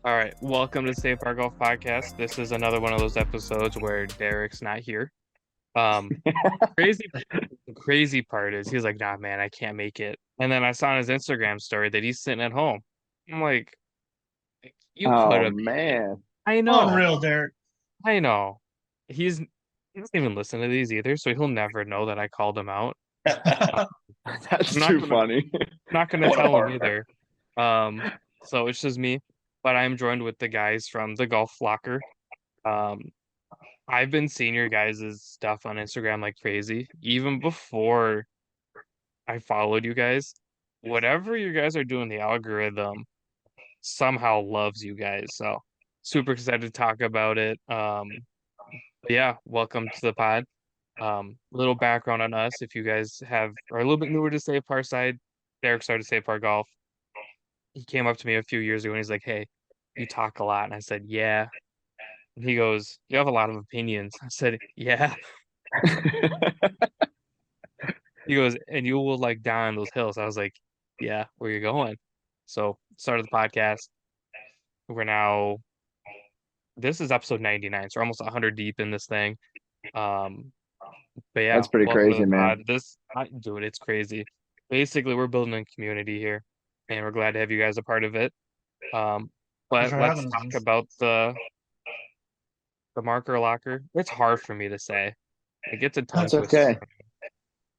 All right, welcome to Save Our Golf Podcast. This is another one of those episodes where Derek's not here. Um, crazy, the crazy part is he's like, "Nah, man, I can't make it." And then I saw on his Instagram story that he's sitting at home. I'm like, "You could Oh have made it." man, I know, Unreal, Derek. I know. He doesn't even listen to these either, so he'll never know that I called him out. Uh, that's I'm not too gonna, funny. not gonna What a tell him partner. either. So it's just me, but I'm joined with the guys from the Golf Locker. Um, I've been seeing your guys' stuff on Instagram like crazy, even before I followed you guys. Whatever you guys are doing, the algorithm somehow loves you guys. So super excited to talk about it. But yeah, welcome to the pod. Little background on us, if you guys are a little bit newer to Save Par side, Derek started Save Par Golf. He came up to me a few years ago and he's like, "Hey, you talk a lot." And I said, "Yeah." And he goes, "You have a lot of opinions." I said, "Yeah." He goes, "And you will like down those hills." I was like, "Yeah, where you going?" So started the podcast. We're now this is episode 99, so we're almost 100 deep in this thing. Um, but yeah, That's pretty welcome to crazy, the pod. man. Dude, it's crazy. Basically, we're building a community here, and we're glad to have you guys a part of it. Um, Thanks but for let's having us, talk man. about the marker locker. It's hard for me to say. It gets a tongue It's twister okay.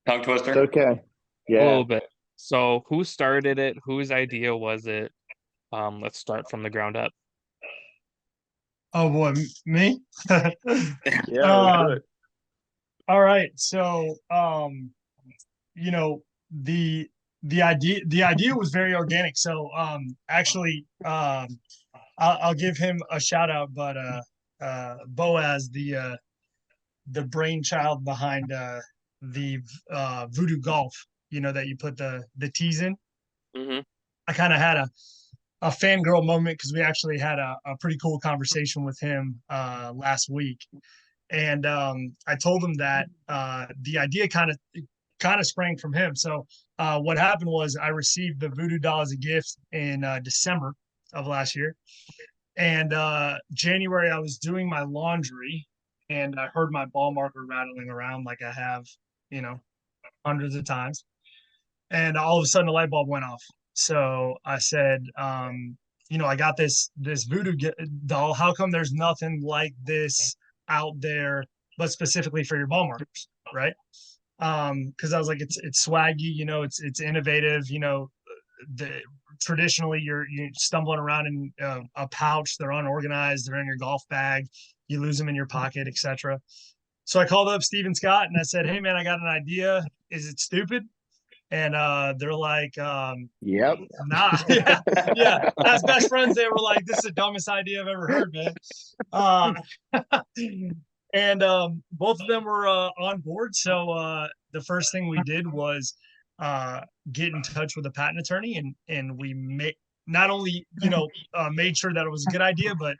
Tongue It's twister. okay. a Yeah. little bit. So, who started it? Whose idea was it? Let's start from the ground up. Oh boy, me? Yeah, let's do um, it. all right. So, you know, the the idea was very organic. So, actually, I'll give him a shout out, but Boaz, the brainchild behind the Voodoo Golf, that you put the tees in. Hmm. I kind of had a fangirl moment because we actually had a pretty cool conversation with him last week, and I told him that the idea kind of sprang from him. So what happened was I received the Voodoo doll as a gift in December of last year, and January I was doing my laundry, and I heard my ball marker rattling around like I have, you know, hundreds of times, and all of a sudden the light bulb went off. So I said, I got this voodoo doll. How come there's nothing like this out there, but specifically for your ball markers, right? Because I was like, it's swaggy, it's innovative, the traditionally you're stumbling around in a pouch, they're unorganized, they're in your golf bag, you lose them in your pocket, etc. So I called up Steven Scott and I said, hey man, I got an idea. Is it stupid? And they're like, Yep. nah. Yeah, yeah, as best friends they were like, this is the dumbest idea I've ever heard, man. uh, and both of them were on board, so the first thing we did was uh, get in touch with a patent attorney, and we made not only made sure that it was a good idea, but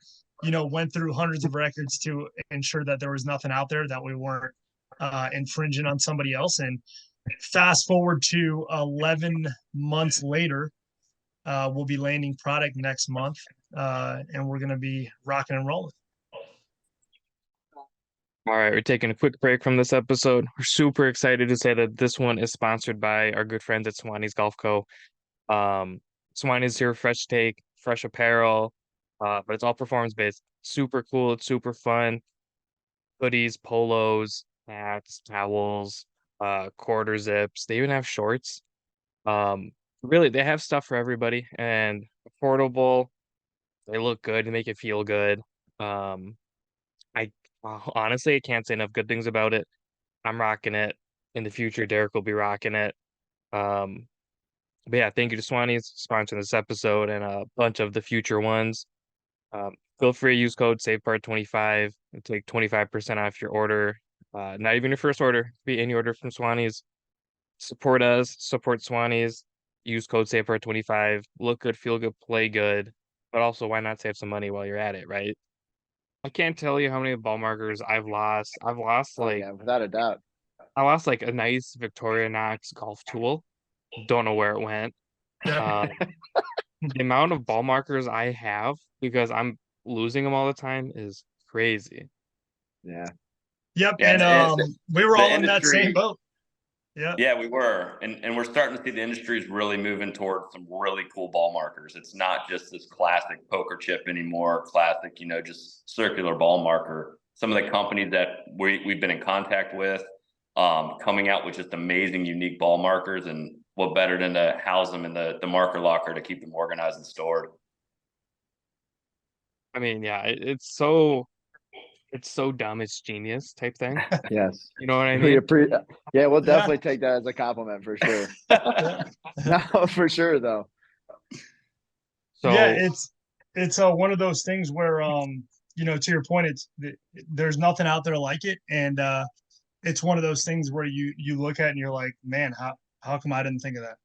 went through hundreds of records to ensure that there was nothing out there that we weren't infringing on somebody else. And fast forward to 11 months later, we'll be landing product next month, and we're going to be rocking and rolling. All right, we're taking a quick break from this episode. We're super excited to say that this one is sponsored by our good friends at Swanee's Golf Co. Swanee's here, fresh take, fresh apparel, but it's all performance based. Super cool. It's super fun. Hoodies, polos, hats, towels, quarter zips. They even have shorts. Um, really, they have stuff for everybody and affordable. They look good. They make you feel good. Um, I honestly I can't say enough good things about it. I'm rocking it. In the future, Derek will be rocking it. Um, but yeah, thank you to Swanee's sponsoring this episode and a bunch of the future ones. Feel free to use code SAVEPART25 and take 25% off your order. Not even your first order, be any order from Swanee's. Support us, support Swanee's. Use code SAVEPART25. Look good, feel good, play good. But also, why not save some money while you're at it, right? I can't tell you how many ball markers I've lost. Oh yeah, without a doubt. I lost like a nice Victoria Knox golf tool. Don't know where it went. Yeah. Um, the amount of ball markers I have because I'm losing them all the time is crazy. Yeah. Yep, Yeah, and we were the all in that same industry. boat. Yeah. Yeah, we were. And we're starting to see the industry is really moving towards some really cool ball markers. It's not just this classic poker chip anymore, classic, just circular ball marker. Some of the companies that we've been in contact with, coming out with just amazing, unique ball markers. And what better than to house them in the marker locker to keep them organized and stored. I mean, yeah, it's so dumb, it's genius type thing. Yes. You know what I We mean? yeah, we'll Yeah. definitely take that as a compliment for sure. Yeah. No, for sure though. So Yeah, it's one of those things where to your point, there's nothing out there like it, and it's one of those things where you look at and you're like, man, how come I didn't think of that?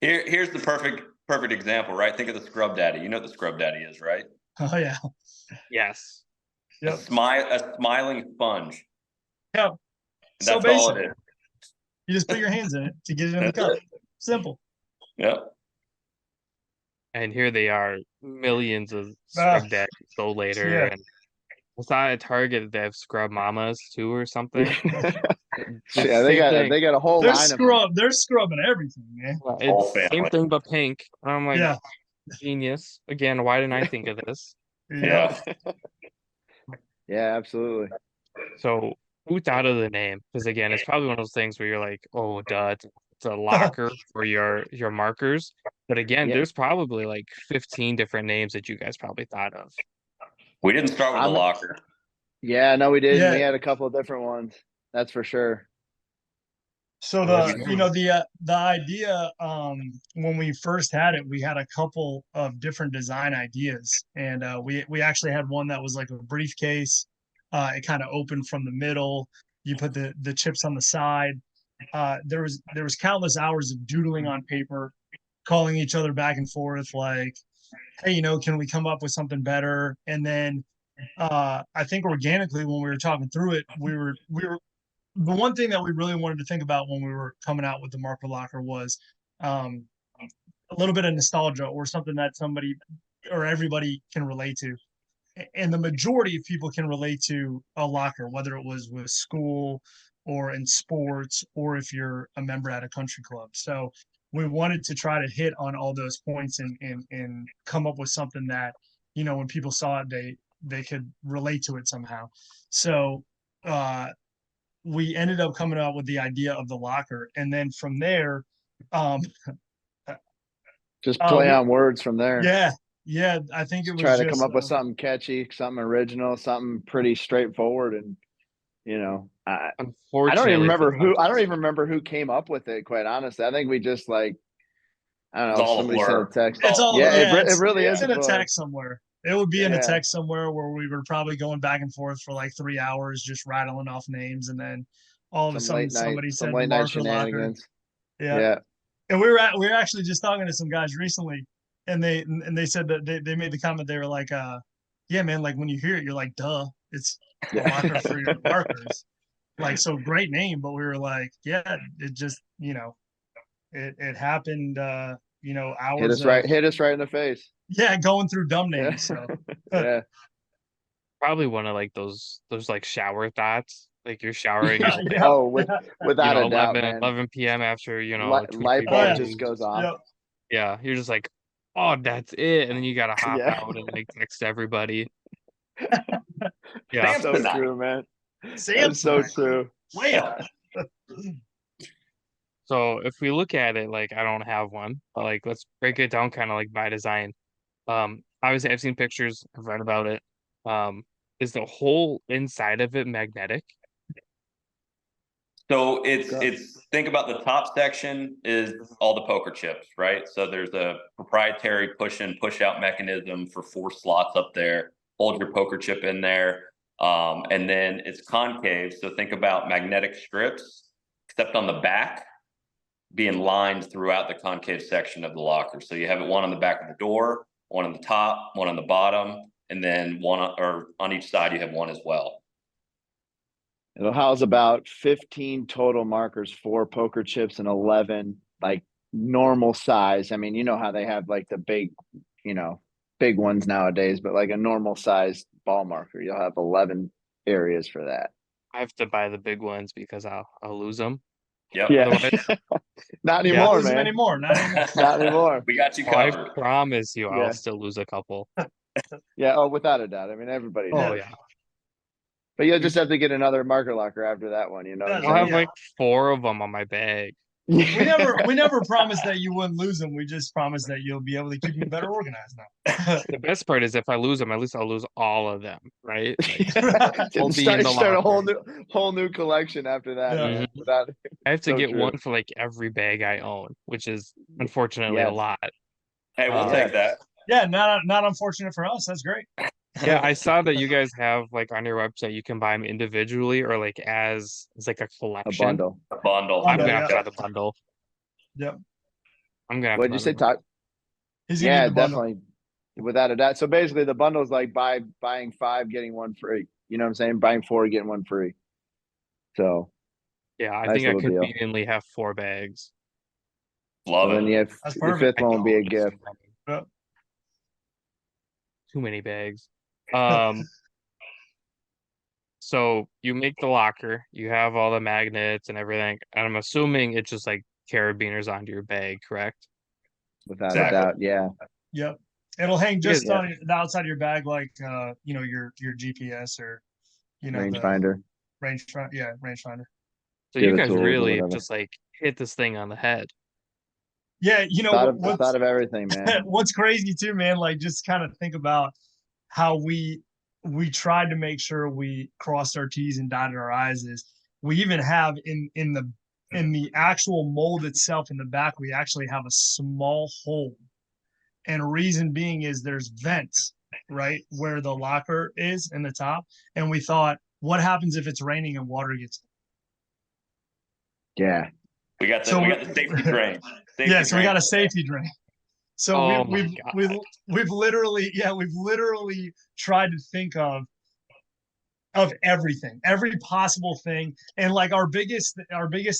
Here's the perfect example, right? Think of the Scrub Daddy. You know what the Scrub Daddy is, right? Oh yeah. yes. A Yep. smiling sponge. Yeah. So That's all basic. it is. You just put your hands in it to get it in the cup. Simple. Yep. And here they are, millions of Ah, scrub daddies sold later. yeah. And I saw at Target they have scrub mamas too or something. The Yeah, same thing. they got a whole line of them. They're scrubbing everything, man. Whole It's same family. thing but pink. And I'm like, Yeah. genius. Again, why didn't I think of this? Yeah. Yeah, absolutely. So who thought of the name? Because again, it's probably one of those things where you're like, oh, duh, it's a locker for your markers. But again, Yeah. there's probably like 15 different names that you guys probably thought of. We didn't start with a locker. Yeah, no, we didn't. Yeah. We had a couple of different ones. That's for sure. So the idea when we first had it, we had a couple of different design ideas, and we actually had one that was like a briefcase. It kind of opened from the middle. You put the chips on the side. There was countless hours of doodling on paper, calling each other back and forth like, hey, can we come up with something better? And then I think organically when we were talking through it, we were the one thing that we really wanted to think about when we were coming out with the marker locker was um, a little bit of nostalgia or something that somebody or everybody can relate to. And the majority of people can relate to a locker, whether it was with school or in sports, or if you're a member at a country club. So we wanted to try to hit on all those points and come up with something that, when people saw it, they could relate to it somehow. So we ended up coming up with the idea of the locker, and then from there, um, Just play on words from there. Yeah, I think it was Try to just come up with something catchy, something original, something pretty straightforward, and I don't even remember who came up with it. Quite honestly, I think we just I don't know. Somebody sent a text. It really is in a text somewhere. It would be in a text somewhere where we were probably going back and forth for like 3 hours, just rattling off names, and then all of a sudden somebody said marker locker. Yeah. And we were actually just talking to some guys recently, and they said that they made the comment, they were like, yeah, man, like when you hear it, you're like, duh, it's a locker for your markers. Like, so great name, but we were like, yeah, it just it happened. Hours hit us right in the face. Yeah, going through dumb names. So yeah, probably one of like those like shower thoughts. Like you're showering. Oh, without a doubt, 11 p.m. after light bulb just goes off. Yep. Yeah, you're just like, oh, that's it, and then you gotta hop out and like text everybody. Yeah, so true, man. That's so true. So if we look at it, like I don't have one, but like let's break it down kind of like by design. Obviously I've seen pictures, I've read about it. Is the whole inside of it magnetic? So it's think about the top section is all the poker chips, right? So there's a proprietary push in, push out mechanism for 4 slots up there, hold your poker chip in there. And then it's concave. So think about magnetic strips, except on the back, being lined throughout the concave section of the locker. So you have it one on the back of the door, one on the top, one on the bottom, and then one on each side, you have one as well. It'll house about 15 total markers, 4 poker chips and 11 like normal size. I mean, you know how they have like the big, big ones nowadays, but like a normal size ball marker, you'll have 11 areas for that. I have to buy the big ones because I'll lose them. Yep. Yeah. Otherwise, Not anymore, man. Anymore. Not anymore. Not anymore. We got you I covered. promise you, Yeah. I'll still lose a couple. Yeah. Oh, without a doubt. I mean, everybody Oh does. yeah. But you'll just have to get another marker locker after that one. You know what I'm I'll have saying? like 4 of them on my bag. We never promised that you wouldn't lose them. We just promised that you'll be able to keep them better organized now. The best part is if I lose them, at least I'll lose all of them, right? Start a whole new collection after that. Yeah. Man. Without, I have to so get true. one for like every bag I own, which is unfortunately a Yes. lot. Hey, we'll Yeah. take that. Yeah, not unfortunate for us. That's great. Yeah, I saw that you guys have like on your website you can buy them individually or like as like a A collection. bundle. A bundle. I'm gonna Yeah. have to buy the bundle. Yep. I'm gonna have What'd to you buy say, the bundle. Todd? He's gonna Yeah, need the bundle. definitely. Without a doubt. So basically the bundle's like buying 5, getting 1 free. You know what I'm saying? Buying 4, getting 1 free. So Yeah, I nice think I little deal. conveniently have 4 bags. Love So then it. That's the perfect. 5th one will be a It's gift. Yep. too many bags. So you make the locker, you have all the magnets and everything, and I'm assuming it's just like carabiners onto your bag, correct? Without Exactly. a doubt. Yeah. Yep. It'll hang just Yeah. on the outside of your bag, like your GPS or the Rangefinder. rangefinder. So Yeah, you the guys tools or really whatever. just like hit this thing on the head. Yeah, Thought of everything, man. what's crazy too, man, like just kind of think about how we tried to make sure we crossed our T's and dotted our I's. Is we even have in the actual mold itself in the back, we actually have a small hole. And reason being is there's vents right where the locker is in the top. And we thought, what happens if it's raining and water gets Yeah. We got the safety drain. So we got a safety drain. So Oh we've literally tried to think of everything, every possible thing. And like our biggest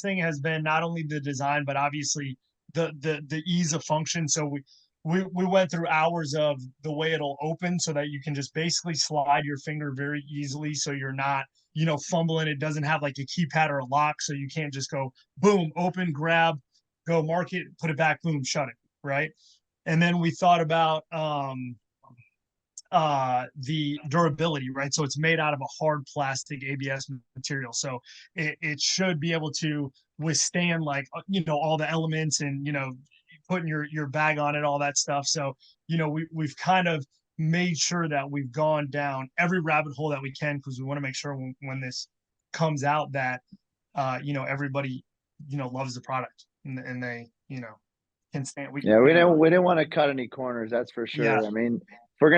thing has been not only the design, but obviously the ease of function. So we went through hours of the way it'll open so that you can just basically slide your finger very easily. So you're not, fumbling. It doesn't have like a keypad or a lock. So you can't just go boom, open, grab, go mark it, put it back, boom, shut it. Right. And then we thought about the durability, right? So it's made out of a hard plastic ABS material. So it should be able to withstand like, all the elements and, putting your bag on it, all that stuff. So, we've kind of made sure that we've gone down every rabbit hole that we can, because we want to make sure when this comes out that, everybody, loves the product and they, can stand. We didn't want to cut any corners. That's for sure. Yeah. I mean, if we're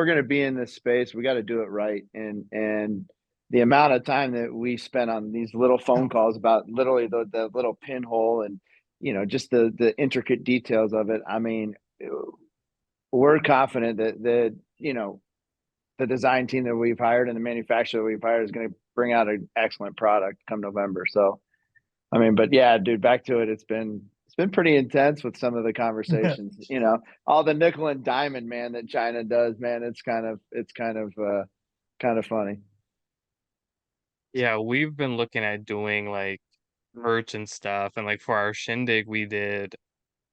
gonna be in this space, we got to do it right. And the amount of time that we spent on these little phone calls about literally the little pinhole and just the intricate details of it. I mean, we're confident that the design team that we've hired and the manufacturer that we've hired is going to bring out an excellent product come November. So, I mean, but yeah, dude, back to it. It's been pretty intense with some of the conversations, all the nickel and diamond, man, that China does, man. It's kind of funny. Yeah, we've been looking at doing like merch and stuff, and like for our shindig we did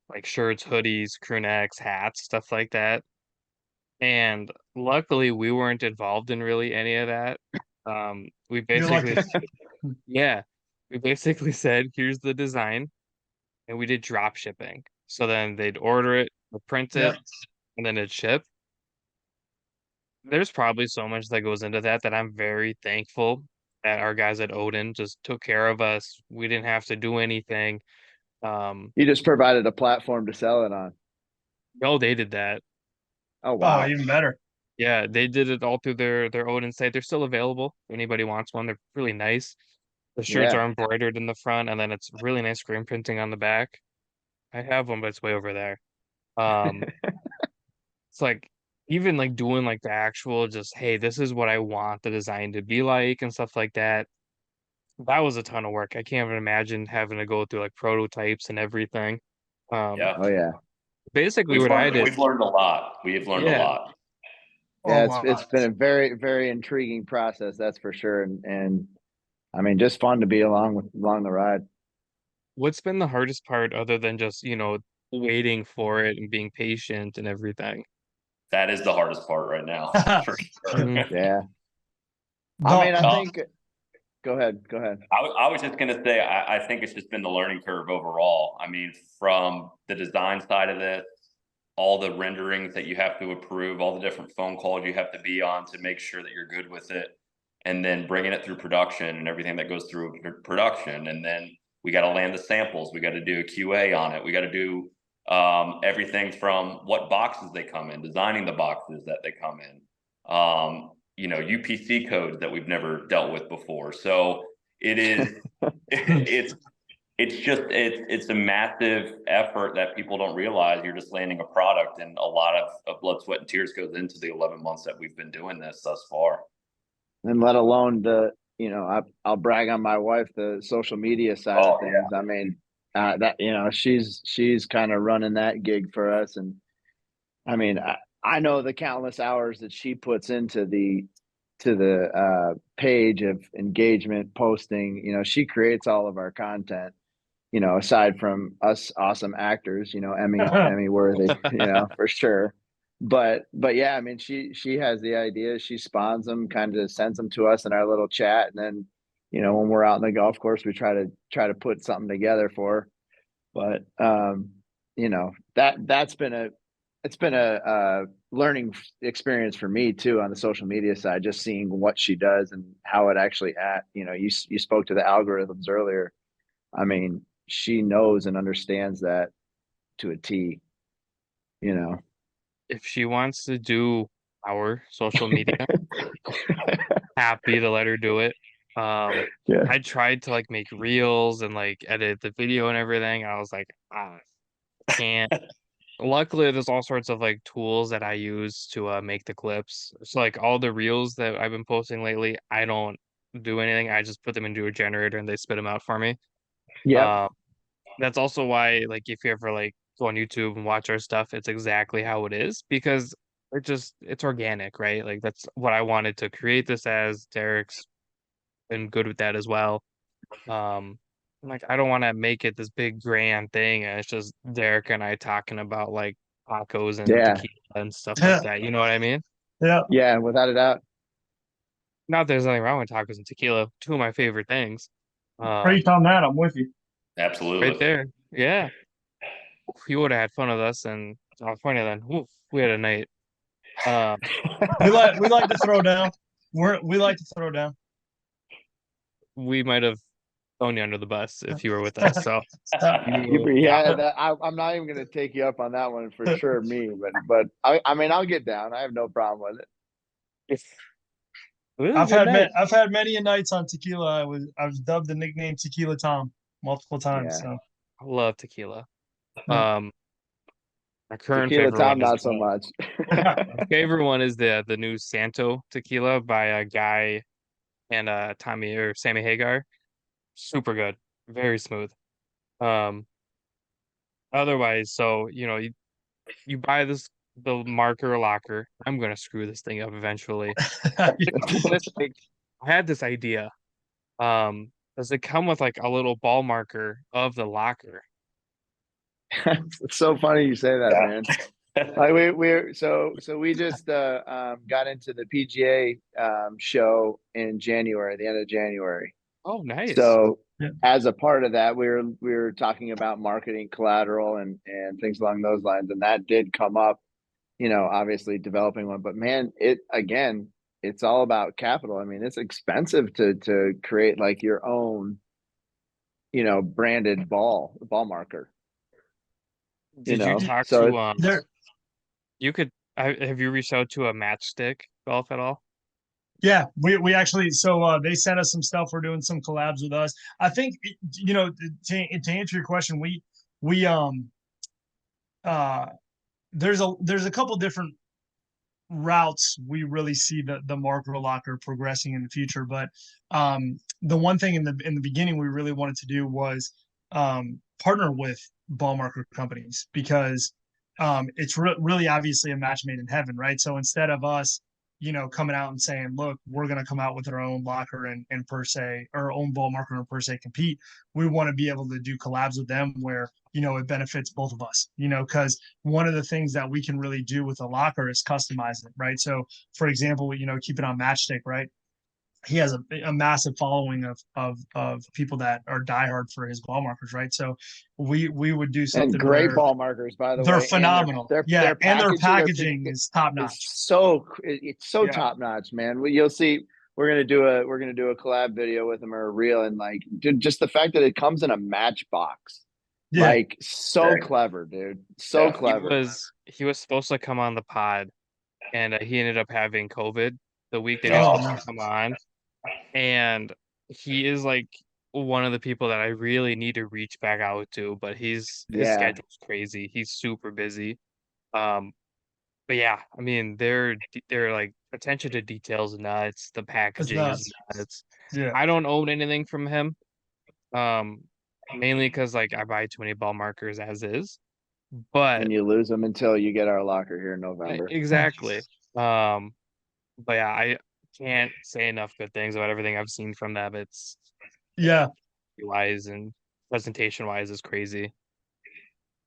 like shirts, hoodies, crew necks, hats, stuff like that. And luckily we weren't involved in really any of that. We basically yeah, we basically said, here's the design, and we did drop shipping. So then they'd order it, we'll print it, and then it'd ship. There's probably so much that goes into that I'm very thankful that our guys at Odin just took care of us. We didn't have to do anything. You just provided a platform to sell it on. Oh, they did that. Oh wow. Oh, even better. Yeah, they did it all through their Odin site. They're still available if anybody wants one. They're really nice. The shirts are embroidered in the front, and then it's really nice screen printing on the back. I have one, but it's way over there. It's like even like doing like the actual just, hey, this is what I want the design to be like and stuff like that. That was a ton of work. I can't even imagine having to go through like prototypes and everything. Yeah. Oh yeah. Basically what I did. We've learned a lot. We've learned a lot. Yeah, it's been a very, very intriguing process, that's for sure. And I mean, just fun to be along the ride. What's been the hardest part other than just, waiting for it and being patient and everything? That is the hardest part right now. For sure. Yeah. I mean, I think go ahead. I was just going to say, I think it's just been the learning curve overall. I mean, from the design side of this, all the renderings that you have to approve, all the different phone calls you have to be on to make sure that you're good with it, and then bringing it through production and everything that goes through production. And then we got to land the samples. We got to do a QA on it. We got to do everything from what boxes they come in, designing the boxes that they come in. UPC codes that we've never dealt with before. So it is, it's a massive effort that people don't realize. You're just landing a product, and a lot of blood, sweat, and tears goes into the 11 months that we've been doing this thus far. And let alone I'll brag on my wife, the social media side of things. Yeah. I mean, that, she's kind of running that gig for us. And I mean, I know the countless hours that she puts into the page of engagement posting. She creates all of our content, aside from us awesome actors, Emmy worthy, for sure. But yeah, I mean, she has the ideas, she spawns them, kind of sends them to us in our little chat. And then, when we're out in the golf course, we try to put something together for her. But it's been a learning experience for me too, on the social media side, just seeing what she does and how it actually you spoke to the algorithms earlier. I mean, she knows and understands that to a T, If she wants to do our social media, happy to let her do it. Yeah. I tried to make reels and edit the video and everything. I was like, can't. Luckily, there's all sorts of tools that I use to make the clips. So all the reels that I've been posting lately, I don't do anything. I just put them into a generator and they spit them out for me. Yeah. That's also why if you ever go on YouTube and watch our stuff, it's exactly how it is, because it's organic, right? That's what I wanted to create this as. Derek's been good with that as well. I don't want to make it this big grand thing, and it's just Derek and I talking about tacos and tequila and stuff like that. You know what I mean? Yeah, without a doubt. Not that there's nothing wrong with tacos and tequila, two of my favorite things. Great on that, I'm with you. Absolutely. Right there. Yeah. You would have had fun with us in California then. Oof, we had a night. We like to throw down. We like to throw down. We might have thrown you under the bus if you were with us. So I'm not even going to take you up on that one for sure. But I mean, I'll get down. I have no problem with it. I've had many nights on tequila. I was dubbed the nickname Tequila Tom multiple times. Yeah. So I love tequila. My current tequila favorite Tom, one not so much. My favorite one is the new Santo tequila by a guy and Sammy Hagar. Super good, very smooth. Otherwise, so you buy the marker locker. I'm gonna screw this thing up eventually. I had this idea. Does it come with a little ball marker of the locker? It's so funny you say that, man. We just got into the PGA show in January, the end of January. Oh, nice. So as a part of that, we were talking about marketing collateral and things along those lines, and that did come up. Obviously developing one, but man, it's all about capital. I mean, it's expensive to create your own, branded ball marker. Did you talk to you could have you reached out to a Matchstick Golf at all? Yeah, we actually, they sent us some stuff. We're doing some collabs with us. I think to answer your question, there's a couple different routes we really see the marker locker progressing in the future. But the one thing in the beginning we really wanted to do was partner with ball marker companies, because it's really obviously a match made in heaven, right? So instead of us, coming out and saying, look, we're going to come out with our own locker and per se, our own ball marker and per se compete, we want to be able to do collabs with them where, it benefits both of us, because one of the things that we can really do with a locker is customize it, right? So for example, keep it on Matchstick, right? He has a massive following of people that are diehard for his ball markers, right? So we would do something, and great where ball markers, by the they're way. phenomenal. Their and their packaging packaging is top is notch. it's so top notch, man. You'll see. We're gonna do a collab video with them, or a reel, and like just the fact that it comes in a matchbox, like so clever, dude. So clever. He was supposed to come on the pod, and he ended up having COVID the week that he was supposed to come on. And he is like one of the people that I really need to reach back out to, but his schedule's crazy. He's super busy. But yeah, I mean, they're like attention to details nuts. The packaging is nuts. Yeah. I don't own anything from him. Mainly because like I buy too many ball markers as is. But you lose them until you get our locker here in November. Exactly. But yeah, I can't say enough good things about everything I've seen from them. It's wise and presentation wise is crazy.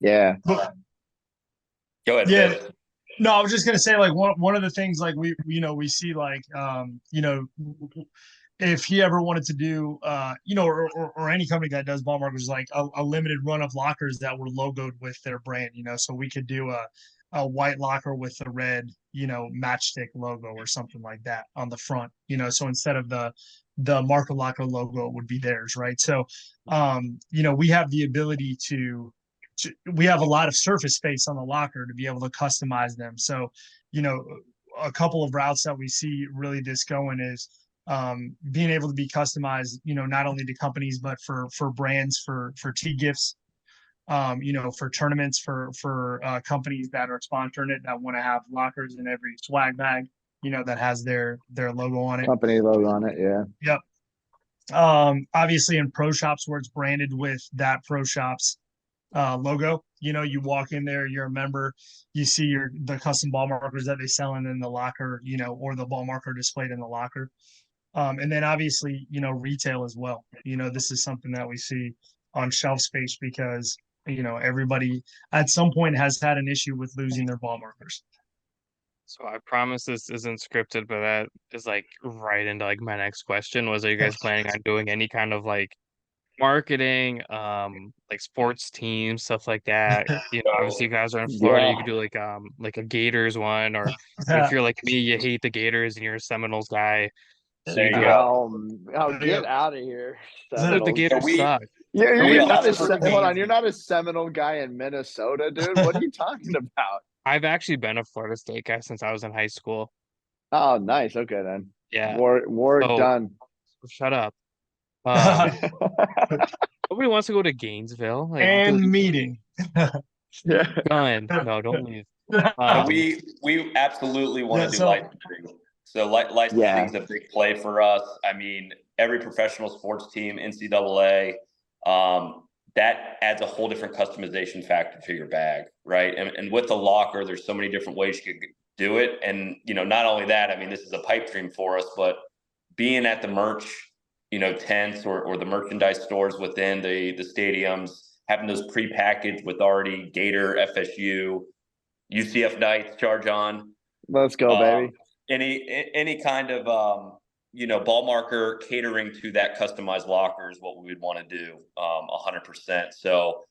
Yeah. Go ahead. Yeah. No, I was just gonna say, like, one of the things, like, we see, like, if he ever wanted to do, or any company that does ball markers, like a limited run of lockers that were logoed with their brand, so we could do a white locker with the red, Matchstick logo or something like that on the front, so instead of the marker locker logo, it would be theirs, right? So, we have the ability we have a lot of surface space on the locker to be able to customize them. So, a couple of routes that we see really this going is being able to be customized, not only to companies, but for brands, for tee gifts, for tournaments, for companies that are sponsoring it, that want to have lockers in every swag bag, that has their logo on it. Company logo on it. Yeah. Yep. Obviously in pro shops where it's branded with that pro shops logo, you walk in there, you're a member, you see the custom ball markers that they sell in the locker, or the ball marker displayed in the locker. And then obviously, retail as well. This is something that we see on shelf space because, everybody at some point has had an issue with losing their ball markers. So I promise this isn't scripted, but that is like right into like my next question was, are you guys planning on doing any kind of like marketing, like sports teams, stuff like that? Obviously you guys are in Florida, you could do like a Gators one, or if you're like me, you hate the Gators and you're a Seminoles guy. So you do get out of here. The Gators suck. You're not a Seminole guy in Minnesota, dude. What are you talking about? I've actually been a Florida State guy since I was in high school. Oh, nice. Okay, then. Yeah. War done. Shut up. Nobody wants to go to Gainesville. Meeting. Yeah. Done. No, don't leave. We absolutely want to do licensing. So licensing is a big play for us. I mean, every professional sports team, NCAA, that adds a whole different customization factor to your bag, right? And with the locker, there's so many different ways you could do it. And, not only that, I mean, this is a pipe dream for us, but being at the merch, tents or the merchandise stores within the stadiums, having those pre-packaged with already Gator, FSU, UCF Knights, charge on. Let's go, baby. Any kind of, ball marker catering to that customized locker is what we would want to do 100%. So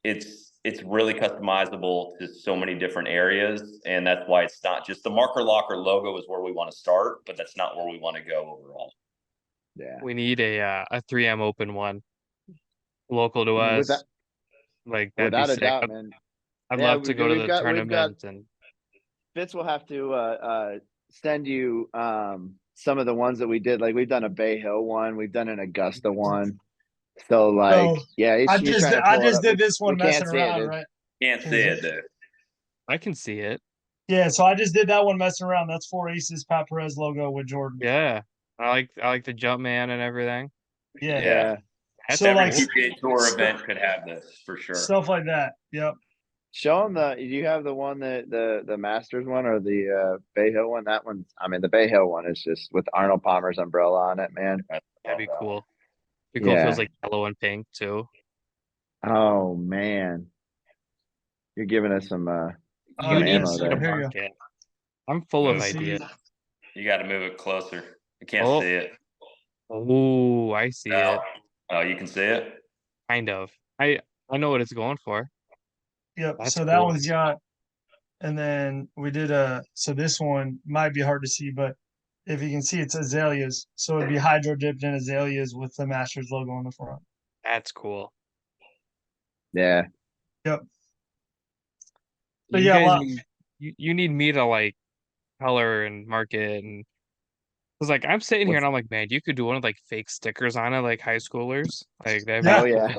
it's really customizable to so many different areas. And that's why it's not just the marker locker logo is where we want to start, but that's not where we want to go overall. Yeah. We need a 3M open one local to us. That'd without be a sick. doubt, man. I'd love to go to the tournament. And Fitz will have to send you some of the ones that we did. Like we've done a Bay Hill one, we've done an Augusta one. So I just did this one messing around, right? Can't see it, dude. I can see it. Yeah, so I just did that one messing around. That's 4 Aces Pat Perez logo with Jordan. Yeah. I like the jump man and everything. Yeah. That's So like Every PGA Tour event could have this for sure. Stuff like that. Yep. Show them do you have the one that the Masters one or the Bay Hill one? That one's, I mean, the Bay Hill one is just with Arnold Palmer's umbrella on it, man. That'd be cool. Be cool if it was like yellow and pink too. Oh man. You're giving us some Yes, ammo there. here you go. I'm full of Let's see. ideas. You got to move it closer. I can't see it. Oh, I see it. Oh, you can see it? Kind of. I know what it's going for. Yep. That's So that cool. one's got, and then we did so this one might be hard to see, but if you can see, it's azaleas. So it'd be hydro dipped in azaleas with the Masters logo on the front. That's cool. Yeah. Yep. But You yeah, guys you need me to like color and market, and because like I'm sitting here and I'm like, man, you could do one with like fake stickers on it, like high schoolers. Like that. Oh yeah.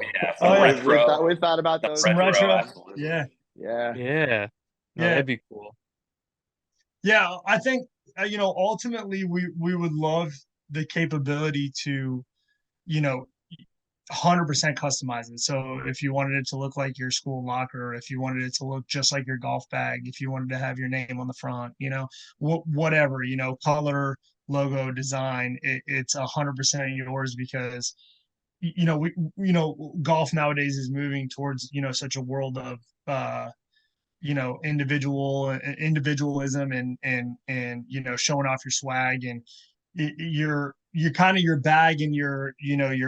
We've thought about those. Some retro. Absolutely. Yeah. Yeah. Yeah. No, that'd be cool. Yeah, I think ultimately we would love the capability to, 100% customize it. So if you wanted it to look like your school locker, if you wanted it to look just like your golf bag, if you wanted to have your name on the front, whatever, color, logo, design, it's 100% yours because golf nowadays is moving towards such a world of individualism and showing off your swag, and you're kind of your bag and your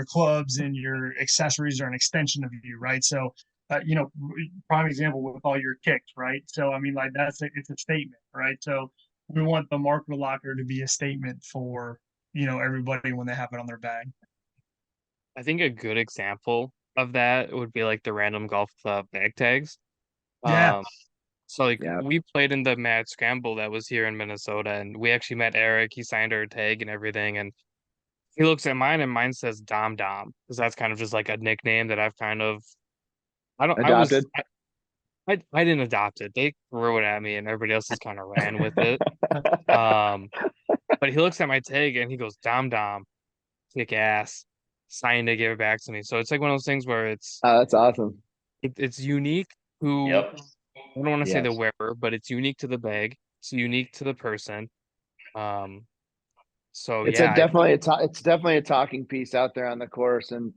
clubs and your accessories are an extension of you, right? So prime example with all your kicks, right? So I mean, like it's a statement, right? So we want the marker locker to be a statement for everybody when they have it on their bag. I think a good example of that would be like the random golf club bag tags. Yeah. So like we played in the Mad Scramble that was here in Minnesota, and we actually met Eric. He signed our tag and everything, and he looks at mine and mine says Dom Dom, because that's kind of just like a nickname that I've kind of adopted. I didn't adopt it. They threw it at me and everybody else just kind of ran with it. But he looks at my tag and he goes, Dom Dom, kick ass. Signed to give it back to me. So it's like one of those things where it's that's awesome. It's unique to I don't want to say the wearer, but it's unique to the bag. It's unique to the person. So it's definitely a talking piece out there on the course, and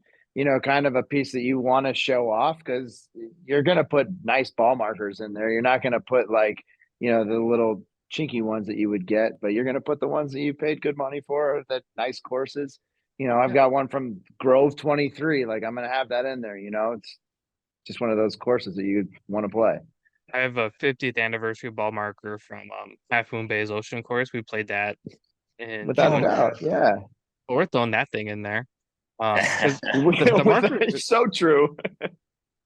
kind of a piece that you want to show off because you're going to put nice ball markers in there. You're not going to put like the little chinky ones that you would get, but you're going to put the ones that you paid good money for, that nice courses. I've got one from Grove 23. Like I'm going to have that in there. It's just one of those courses that you want to play. I have a 50th anniversary ball marker from Half Moon Bay's Ocean Course. We played that in without a doubt. Yeah, we're throwing that thing in there. The marker is so true. The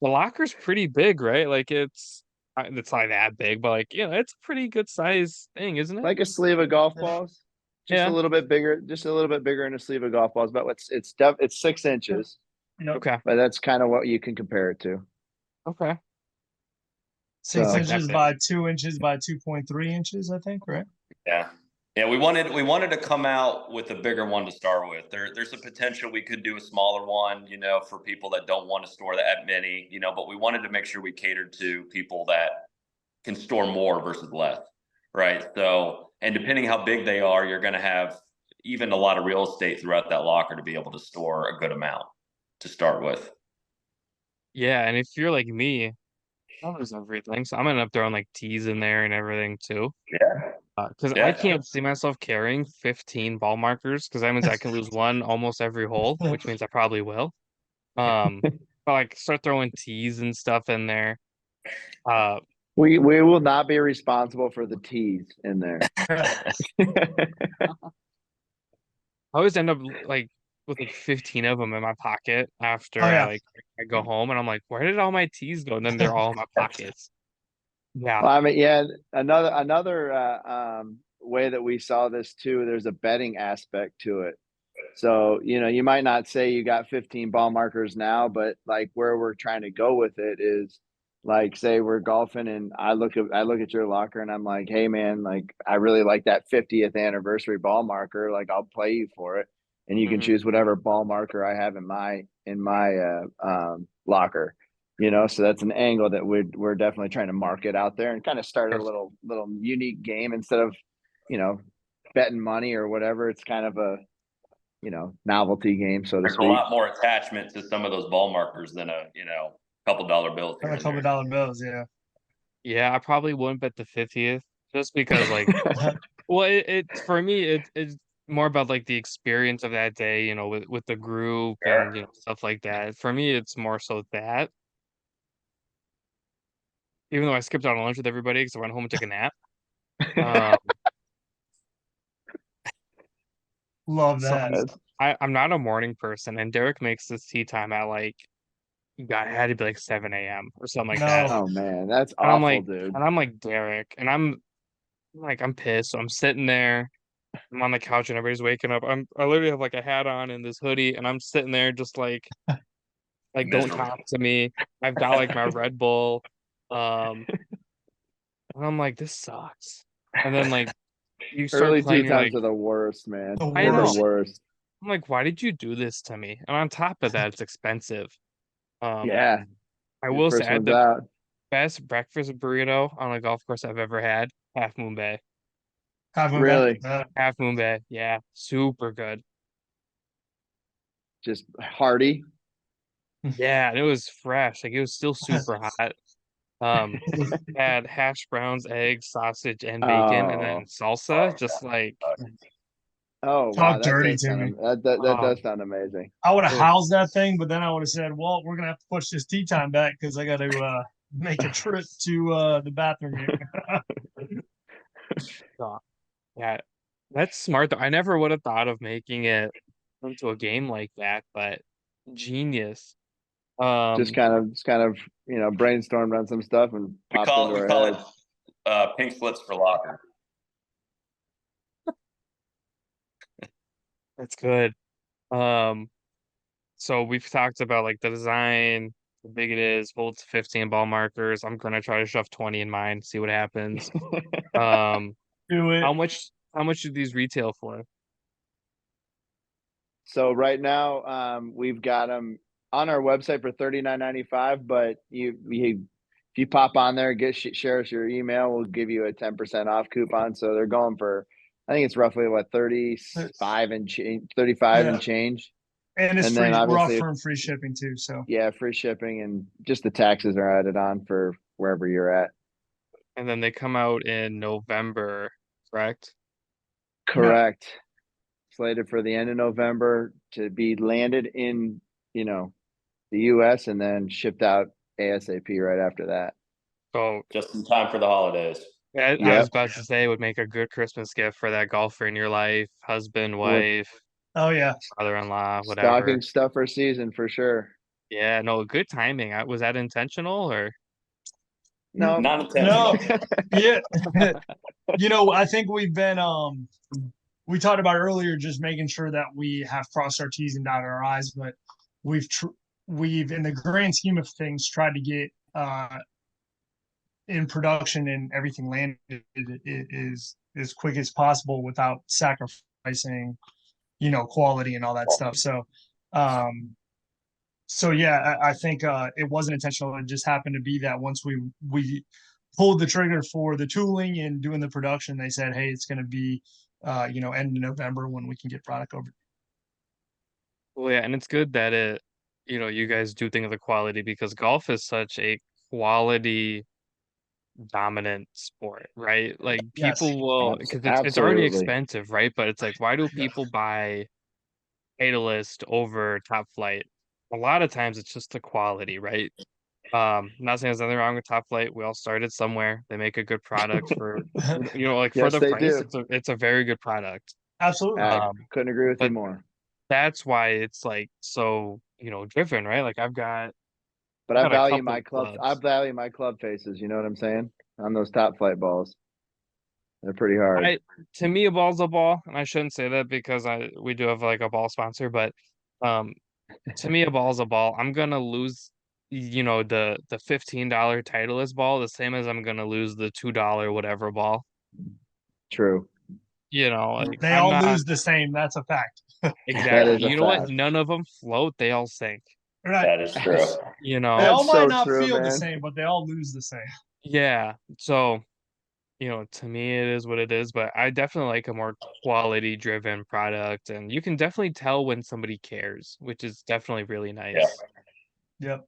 locker's pretty big, right? Like it's not that big, but like it's a pretty good size thing, isn't it? Like a sleeve of golf balls. Just a little bit bigger in a sleeve of golf balls, but it's 6 inches. Okay. But that's kind of what you can compare it to. Okay. 6 inches by 2 inches by 2.3 inches, I think, right? Yeah. Yeah, we wanted to come out with a bigger one to start with. There's a potential we could do a smaller one, for people that don't want to store that many, but we wanted to make sure we catered to people that can store more versus less. Right. So, and depending how big they are, you're going to have even a lot of real estate throughout that locker to be able to store a good amount to start with. Yeah. And if you're like me, covers everything. So I'm going to end up throwing like tees in there and everything too. Yeah. Because I can't see myself carrying 15 ball markers because that means I can lose one almost every hole, which means I probably will. But like start throwing tees and stuff in there. We will not be responsible for the tees in there. I always end up like with like 15 of them in my pocket after I go home, and I'm like, where did all my tees go? And then they're all in my pockets. Yeah. Well, I mean, another way that we saw this too, there's a betting aspect to it. So, you might not say you got 15 ball markers now, but like where we're trying to go with it is like, say we're golfing and I look at your locker and I'm like, hey man, like I really like that 50th anniversary ball marker. Like I'll play you for it. and you can choose whatever ball marker I have in my locker. So that's an angle that we're definitely trying to market out there and kind of start a little unique game instead of betting money or whatever. It's kind of a novelty game, so to There's speak. a lot more attachment to some of those ball markers than a couple dollar bills. A couple dollar bills, yeah. Yeah, I probably wouldn't bet the 50th just because well, it for me it's more about like the experience of that day, with the group and stuff like that. For me, it's more so that. Even though I skipped out on lunch with everybody because I went home and took a nap. Love that. So I'm not a morning person, and Derek makes this tea time at God, it had to be like 7 a.m. or something like that. Oh man, that's and awful, dude. And I'm like Derek, and I'm pissed. So I'm sitting there, I'm on the couch, and everybody's waking up. I literally have like a hat on and this hoodie, and I'm sitting there just like don't talk to me. I've got like my Red Bull, and I'm like, this sucks. And then you start early playing, tea times are the worst, man. I know. The worst. I'm like, why did you do this to me? And on top of that, it's expensive. Yeah. I will say I had the best breakfast burrito on a golf course I've ever had. Half Moon Bay. Really? Half Moon Bay. Yeah. Super good. Just hearty. Yeah, and it was fresh. Like it was still super hot. Had hash browns, eggs, sausage, and bacon, and then salsa. Just like wow, talk dirty to me. That does sound amazing. I would have housed that thing, but then I would have said, "Well, we're gonna have to push this tea time back because I got to make a trip to the bathroom here." Yeah, that's smart though. I never would have thought of making it into a game like that, but genius. Just kind of brainstormed on some stuff and we call it pink slips for locker. That's good. So we've talked about like the design, how big it is, holds 15 ball markers. I'm gonna try to shove 20 in mine, see what happens. Do it. How much do these retail for? So right now, we've got them on our website for $39.95, but if you pop on there, share us your email, we'll give you a 10% off coupon. So they're going for, I think it's roughly 35 and change. And it's free. We're offering free shipping too. So yeah, free shipping, and just the taxes are added on for wherever you're at. And then they come out in November, correct? Correct. No. Slated for the end of November to be landed in, the US and then shipped out ASAP right after that. So just in time for the holidays. I was about to say it would make a good Christmas gift for that golfer in your life, husband, wife. Oh yeah, brother-in-law, whatever. Stocking stuffer season for sure. Yeah, no, good timing. Was that intentional or? No, not intentional. No. Yeah, I think we've been we talked about earlier just making sure that we have crossed our T's and dotted our I's, but we've in the grand scheme of things tried to get in production and everything landed is as quick as possible without sacrificing quality and all that stuff. So yeah, I think it wasn't intentional. It just happened to be that once we pulled the trigger for the tooling and doing the production, they said, hey, it's going to be end of November when we can get product over. Well, yeah, and it's good that you guys do think of the quality, because golf is such a quality dominant sport, right? Like people will, because it's already expensive, right? But it's like, why do people buy Titleist over Top Flight? A lot of times it's just the quality, right? Not saying there's nothing wrong with Top Flight. We all started somewhere. They make a good product for for the price. It's a very good product. Absolutely. Couldn't agree with you more. That's why it's like so driven, right? Like I've got. But I value my club. I value my club faces. You know what I'm saying? On those Top Flight balls, they're pretty hard. To me, a ball's a ball, and I shouldn't say that because we do have like a ball sponsor, but to me, a ball's a ball. I'm gonna lose, the $15 Titleist ball the same as I'm gonna lose the $2 whatever ball. True. They all lose the same. That's a fact. Exactly. You know what? None of them float. They all sink. Right. That is true. You know, they all might so not true, feel man. the same, but they all lose the same. yeah. So, to me it is what it is, but I definitely like a more quality driven product, and you can definitely tell when somebody cares, which is definitely really nice. Yep.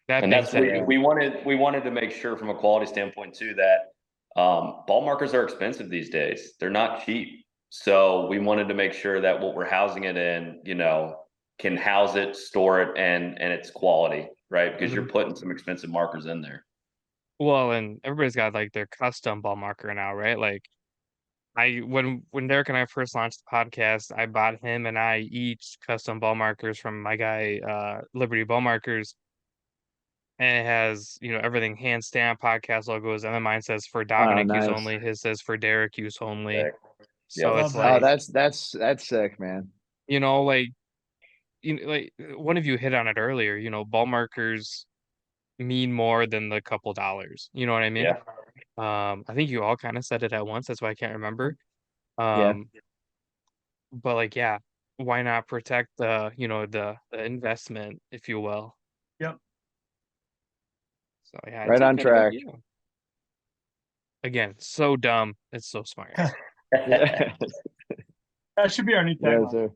That And being that's said, we wanted to make sure from a quality standpoint too that ball markers are expensive these days. They're not cheap. So we wanted to make sure that what we're housing it in, can house it, store it, and it's quality, right? Because you're putting some expensive markers in there. well, and everybody's got like their custom ball marker now, right? Like when Derek and I first launched the podcast, I bought him and I each custom ball markers from my guy Liberty Ball Markers, and it has everything hand stamped podcast logos, and then mine says for Dominic use nice. only, his says for Derek use only. Yeah. So it's Love like, that's sick, man. like like one of you hit on it earlier, ball markers mean more than the couple dollars. You know what I mean? Yeah. I think you all kind of said it at once, that's why I can't remember. Yeah. But like, yeah, why not protect the investment, if you will? Yep. So yeah, Right on track. Again, so dumb, it's so smart. Yeah. That should be our new tagline.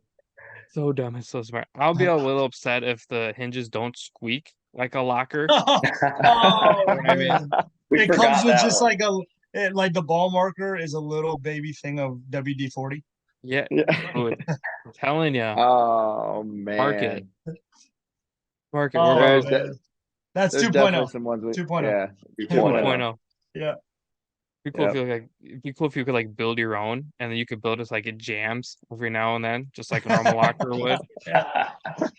So dumb, it's so smart. I'll be a little upset if the hinges don't squeak like a locker. Oh, I mean, man. It comes with just like like the ball marker is a little baby thing of WD-40. Yeah, dude, I'm telling you. Oh man, market. Oh, We're man. That's there's 2.0. definitely some ones 2.0. Yeah, 2.0. Yeah. Be cool if you could like build your own, and then you could build it like it jams every now and then, just like a normal locker would. Yeah.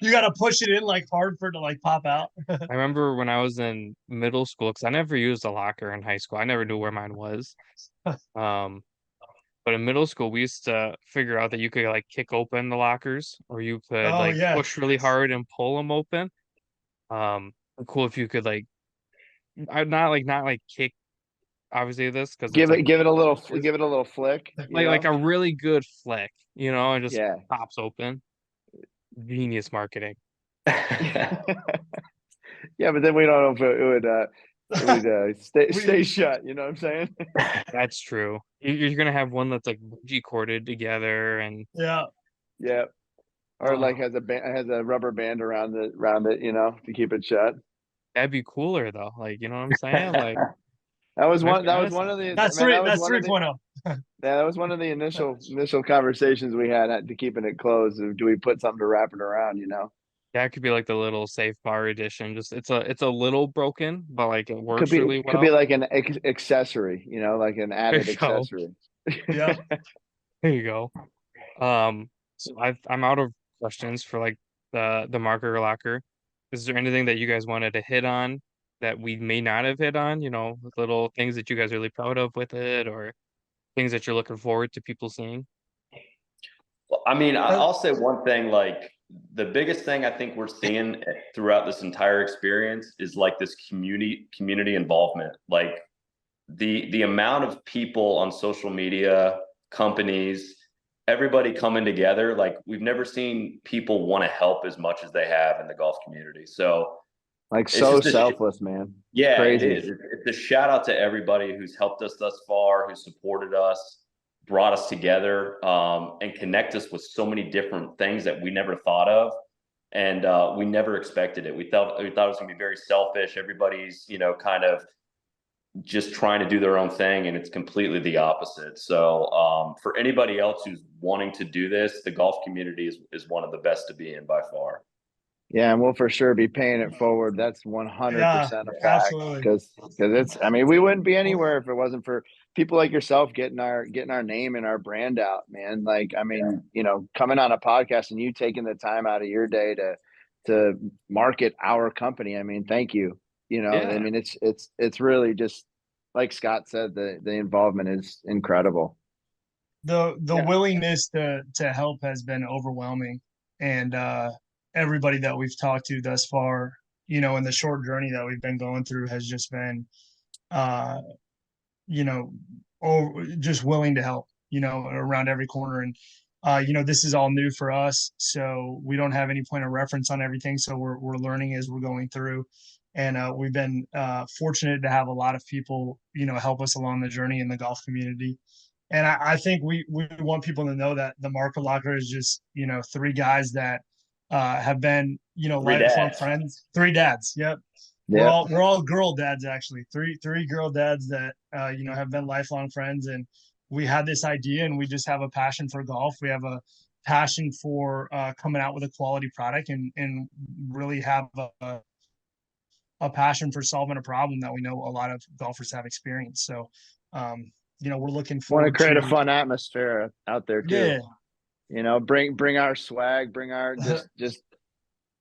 You got to push it in like hard for it to like pop out. I remember when I was in middle school, because I never used a locker in high school. I never knew where mine was. But in middle school, we used to figure out that you could like kick open the lockers, or you could push really hard and pull them open. Cool if you could like, not like kick, obviously this because give it's it a little flick, like a really good flick, and just Yeah. pops open. Genius marketing. Yeah, but then we don't know if it would stay shut. You know what I'm saying? That's true. You're gonna have one that's like bungee corded together, and Yeah. Or like has a rubber band around it, to keep it shut. that'd be cooler though. Like, you know what I'm saying? Like, That was one That's of the. That's man, 3. That's 3.0. Yeah, that was one of the initial conversations we had to keeping it closed. Do we put something to wrap it around? that could be like the little safe bar edition. Just it's a little broken, but like it works really well. Could be like an accessory, like an added accessory. Yeah. There you go. So I'm out of questions for like the marker locker. Is there anything that you guys wanted to hit on that we may not have hit on? Little things that you guys are really proud of with it, or things that you're looking forward to people seeing? Well, I mean, I'll say one thing, like the biggest thing I think we're seeing throughout this entire experience is like this community involvement. Like the amount of people on social media, companies, everybody coming together, like we've never seen people want to help as much as they have in the golf community. So like so selfless, man. Yeah, Crazy. it is. It's a shout out to everybody who's helped us thus far, who supported us, brought us together, and connect us with so many different things that we never thought of. And we never expected it. We thought it was gonna be very selfish. Everybody's, kind of just trying to do their own thing, and it's completely the opposite. So for anybody else who's wanting to do this, the golf community is one of the best to be in by far. Yeah, and we'll for sure be paying it forward. That's 100% a fact. Absolutely. Because it's, I mean, we wouldn't be anywhere if it wasn't for people like yourself getting our name and our brand out, man. Like, I mean, coming on a podcast and you taking the time out of your day to market our company. I mean, thank you. I mean, it's really just like Scott said, the involvement is incredible. The willingness to help has been overwhelming, and everybody that we've talked to thus far, in the short journey that we've been going through has just been, just willing to help, around every corner. And this is all new for us, so we don't have any point of reference on everything. So we're learning as we're going through, and we've been fortunate to have a lot of people, help us along the journey in the golf community. And I think we want people to know that the Market Locker is just, three guys that have been, lifelong friends. Three dads. Yep. We're all girl dads, actually. Three girl dads that have been lifelong friends, and we had this idea, and we just have a passion for golf. We have a passion for coming out with a quality product, and really have a passion for solving a problem that we know a lot of golfers have experienced. So, we're looking forward. Want to create a fun atmosphere out there too. Yeah. Bring our swag, bring our just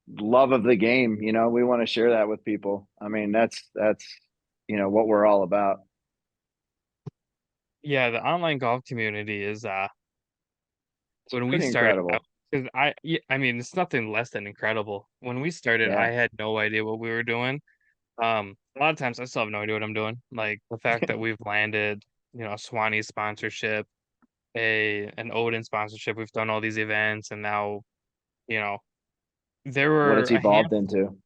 love of the game. We want to share that with people. I mean, that's what we're all about. Yeah, the online golf community is when we started, incredible. Because I mean, it's nothing less than incredible. When we started, I had no idea what we were doing. A lot of times I still have no idea what I'm doing. Like the fact that we've landed, a Swanee sponsorship, an Odin sponsorship. We've done all these events, and now, there were what it's evolved into.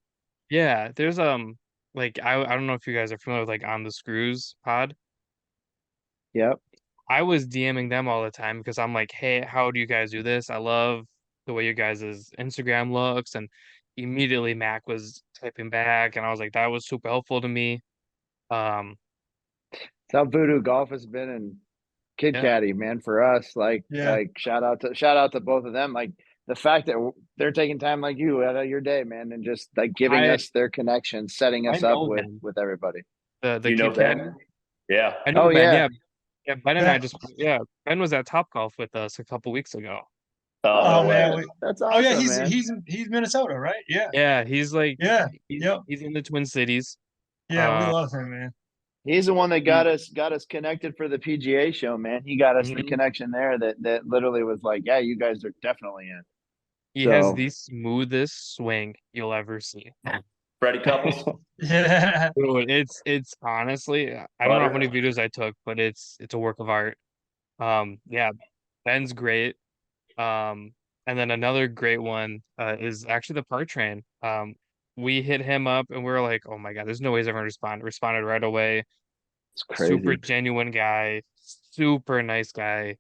Yeah, there's like I don't know if you guys are familiar with like On the Screws pod. Yep. I was DMing them all the time because I'm like, hey, how do you guys do this? I love the way you guys' Instagram looks. And immediately Mac was typing back, and I was like, that was super helpful to me. It's how Voodoo Golf has been, and Kid Caddy, man, for us. Like shout out to both of them. Like the fact that they're taking time like you out of your day, man, and just like giving us their connection, setting us up with everybody. The Kid Caddy. Yeah. I know Ben, yeah, Ben and I Ben was at Topgolf with us a couple weeks ago. Oh man, that's awesome. Oh yeah, man. he's Minnesota, right? Yeah. Yeah, he's like he's in the Twin Cities. Yeah, we love him, man. He's the one that got us connected for the PGA show, man. He got us the connection there that literally was like, yeah, you guys are definitely in. He has the smoothest swing you'll ever see. Freddie Couples. Yeah. Dude, it's honestly, I don't know how many videos I took, but it's a work of art. Yeah, Ben's great. And then another great one is actually the Park Train. We hit him up and we were like, oh my God, there's no way he's ever responded right away. It's crazy. Super genuine guy, super nice guy.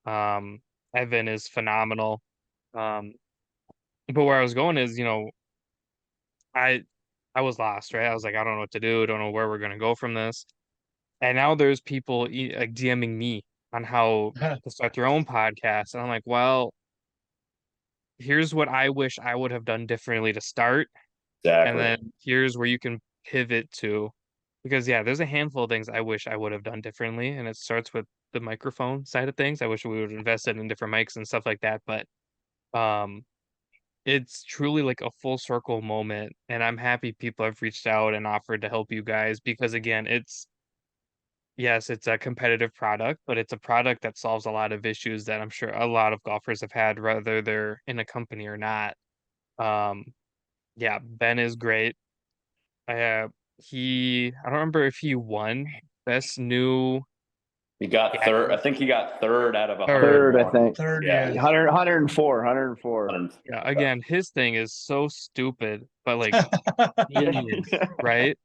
Evan is phenomenal. But where I was going is, I was lost, right? I was like, I don't know what to do. I don't know where we're gonna go from this. And now there's people like DMing me on how to start their own podcast, and I'm like, well, here's what I wish I would have done differently to start, and then here's where you can pivot to, because there's a handful of things I wish I would have done differently, and it starts with the microphone side of things. I wish we would have invested in different mics and stuff like that, but it's truly like a full circle moment, and I'm happy people have reached out and offered to help you guys, because again, it's a competitive product, but it's a product that solves a lot of issues that I'm sure a lot of golfers have had, whether they're in a company or not. Ben is great. I don't remember if he won best new. He got third. I think he got third out of 100. Third, I think. Third, 104. Yeah, again, his thing is so stupid, but like genius, right?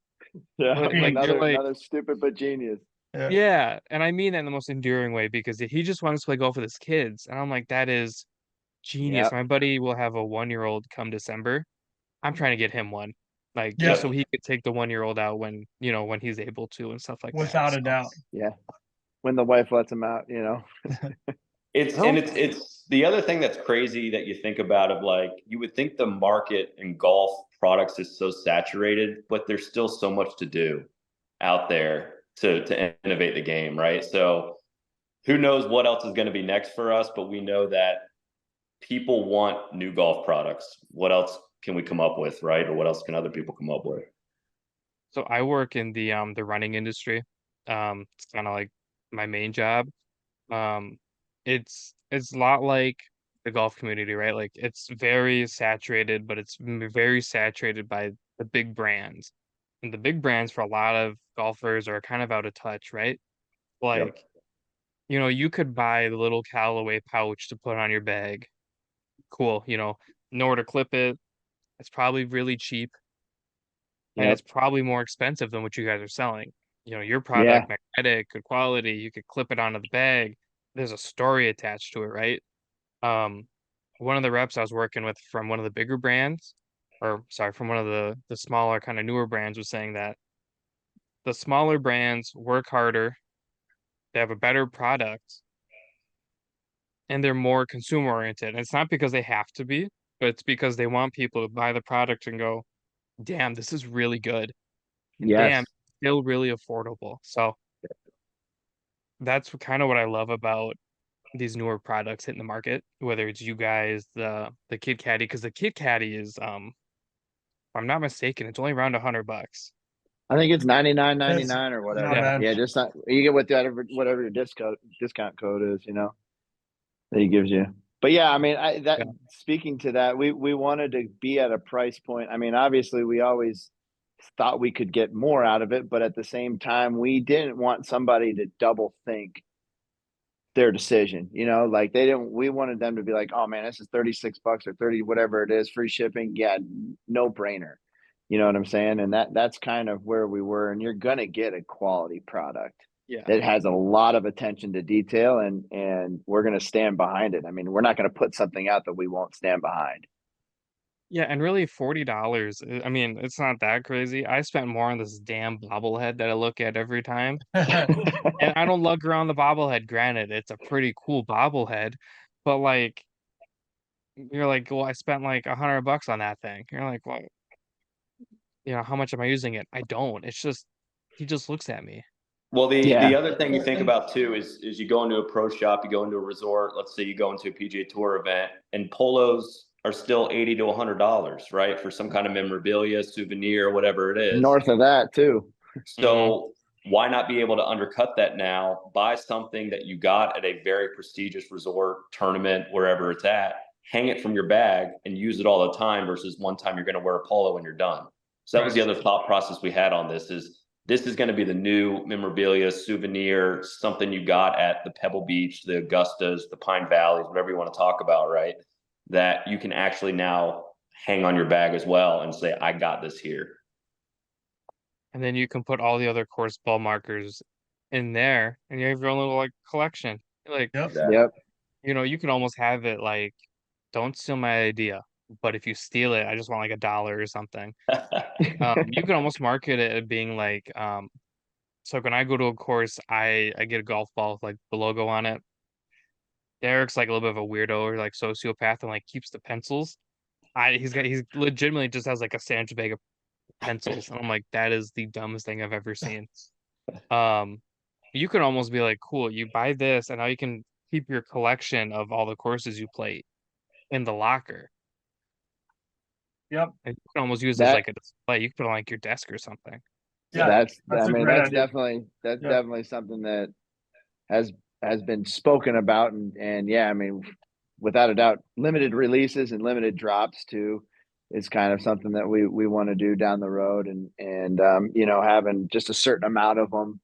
Yeah, like another stupid but genius. Yeah, and I mean that in the most endearing way, because he just wants to play golf with his kids, and I'm like, that is genius. Yep. My buddy will have a 1-year-old come December. I'm trying to get him one, like just so he could take the 1-year-old out when he's able to and stuff like that. Without a doubt. Yeah, when the wife lets him out, It's the other thing that's crazy that you think about, of like, you would think the market in golf products is so saturated, but there's still so much to do out there to innovate the game, right? So who knows what else is going to be next for us, but we know that people want new golf products. What else can we come up with, right? Or what else can other people come up with? So I work in the running industry. It's kind of like my main job. It's a lot like the golf community, right? Like it's very saturated, but it's very saturated by the big brands. And the big brands for a lot of golfers are kind of out of touch, right? Like you could buy the little Callaway pouch to put on your bag. Cool, know where to clip it. It's probably really cheap, and Yep. it's probably more expensive than what you guys are selling. Your Yeah. product, magnetic, good quality, you could clip it onto the bag. There's a story attached to it, right? Um, one of the reps I was working with from one of the bigger brands, or sorry, from one of the smaller kind of newer brands, was saying that the smaller brands work harder, they have a better product, and they're more consumer oriented. And it's not because they have to be, but it's because they want people to buy the product and go, damn, this is really good. And damn, Yes. it's still really affordable. So that's kind of what I love about these newer products hitting the market, whether it's you guys, the Kid Caddy, because the Kid Caddy is if I'm not mistaken, it's only around $100. I think it's 99.99 It's or not whatever. bad. Yeah, just not, you get whatever your discount code is, that he gives you. But yeah, I mean, Yeah. speaking to that, we wanted to be at a price point. I mean, obviously, we always thought we could get more out of it, but at the same time, we didn't want somebody to double think their decision. Like we wanted them to be like, oh man, this is $36 or 30, whatever it is, free shipping. Yeah, no brainer. You know what I'm saying? And that's kind of where we were. And you're gonna get a quality product Yeah. that has a lot of attention to detail, and we're gonna stand behind it. I mean, we're not gonna put something out that we won't stand behind. Yeah, and really $40, I mean, it's not that crazy. I spent more on this damn bobblehead that I look at every time. And I don't lug around the bobblehead. Granted, it's a pretty cool bobblehead, but like you're like, well, I spent like $100 on that thing. You're like, well, how much am I using it? I don't. It's just he just looks at me. Well, the Yeah. other thing you think about too is you go into a pro shop, you go into a resort. Let's say you go into a PGA Tour event, and polos are still $80 to $100, right, for some kind of memorabilia, souvenir, whatever it is. North of that too. So why not be able to undercut that now? Buy something that you got at a very prestigious resort, tournament, wherever it's at. Hang it from your bag and use it all the time versus one time you're going to wear a polo and you're done. So that was the other thought process we had on this is going to be the new memorabilia, souvenir, something you got at the Pebble Beach, the Augustas, the Pine Valleys, whatever you want to talk about, right? That you can actually now hang on your bag as well and say, I got this here. And then you can put all the other course ball markers in there and you have your own little like collection. Like, Yep. You can almost have it like, don't steal my idea, but if you steal it, I just want like $1 or something. You can almost market it as being like, so when I go to a course, I get a golf ball with like the logo on it. Derek's like a little bit of a weirdo or like sociopath and like keeps the pencils. He's legitimately just has like a sandwich bag of pencils, and I'm like, that is the dumbest thing I've ever seen. You can almost be like, cool, you buy this, and now you can keep your collection of all the courses you played in the locker. Yep. And you can almost use it as like a display. You can put it on like your desk or something. Yeah, that's idea. Definitely something that has been spoken about, and yeah, I mean, without a doubt, limited releases and limited drops too is kind of something that we want to do down the road, and having just a certain amount of them,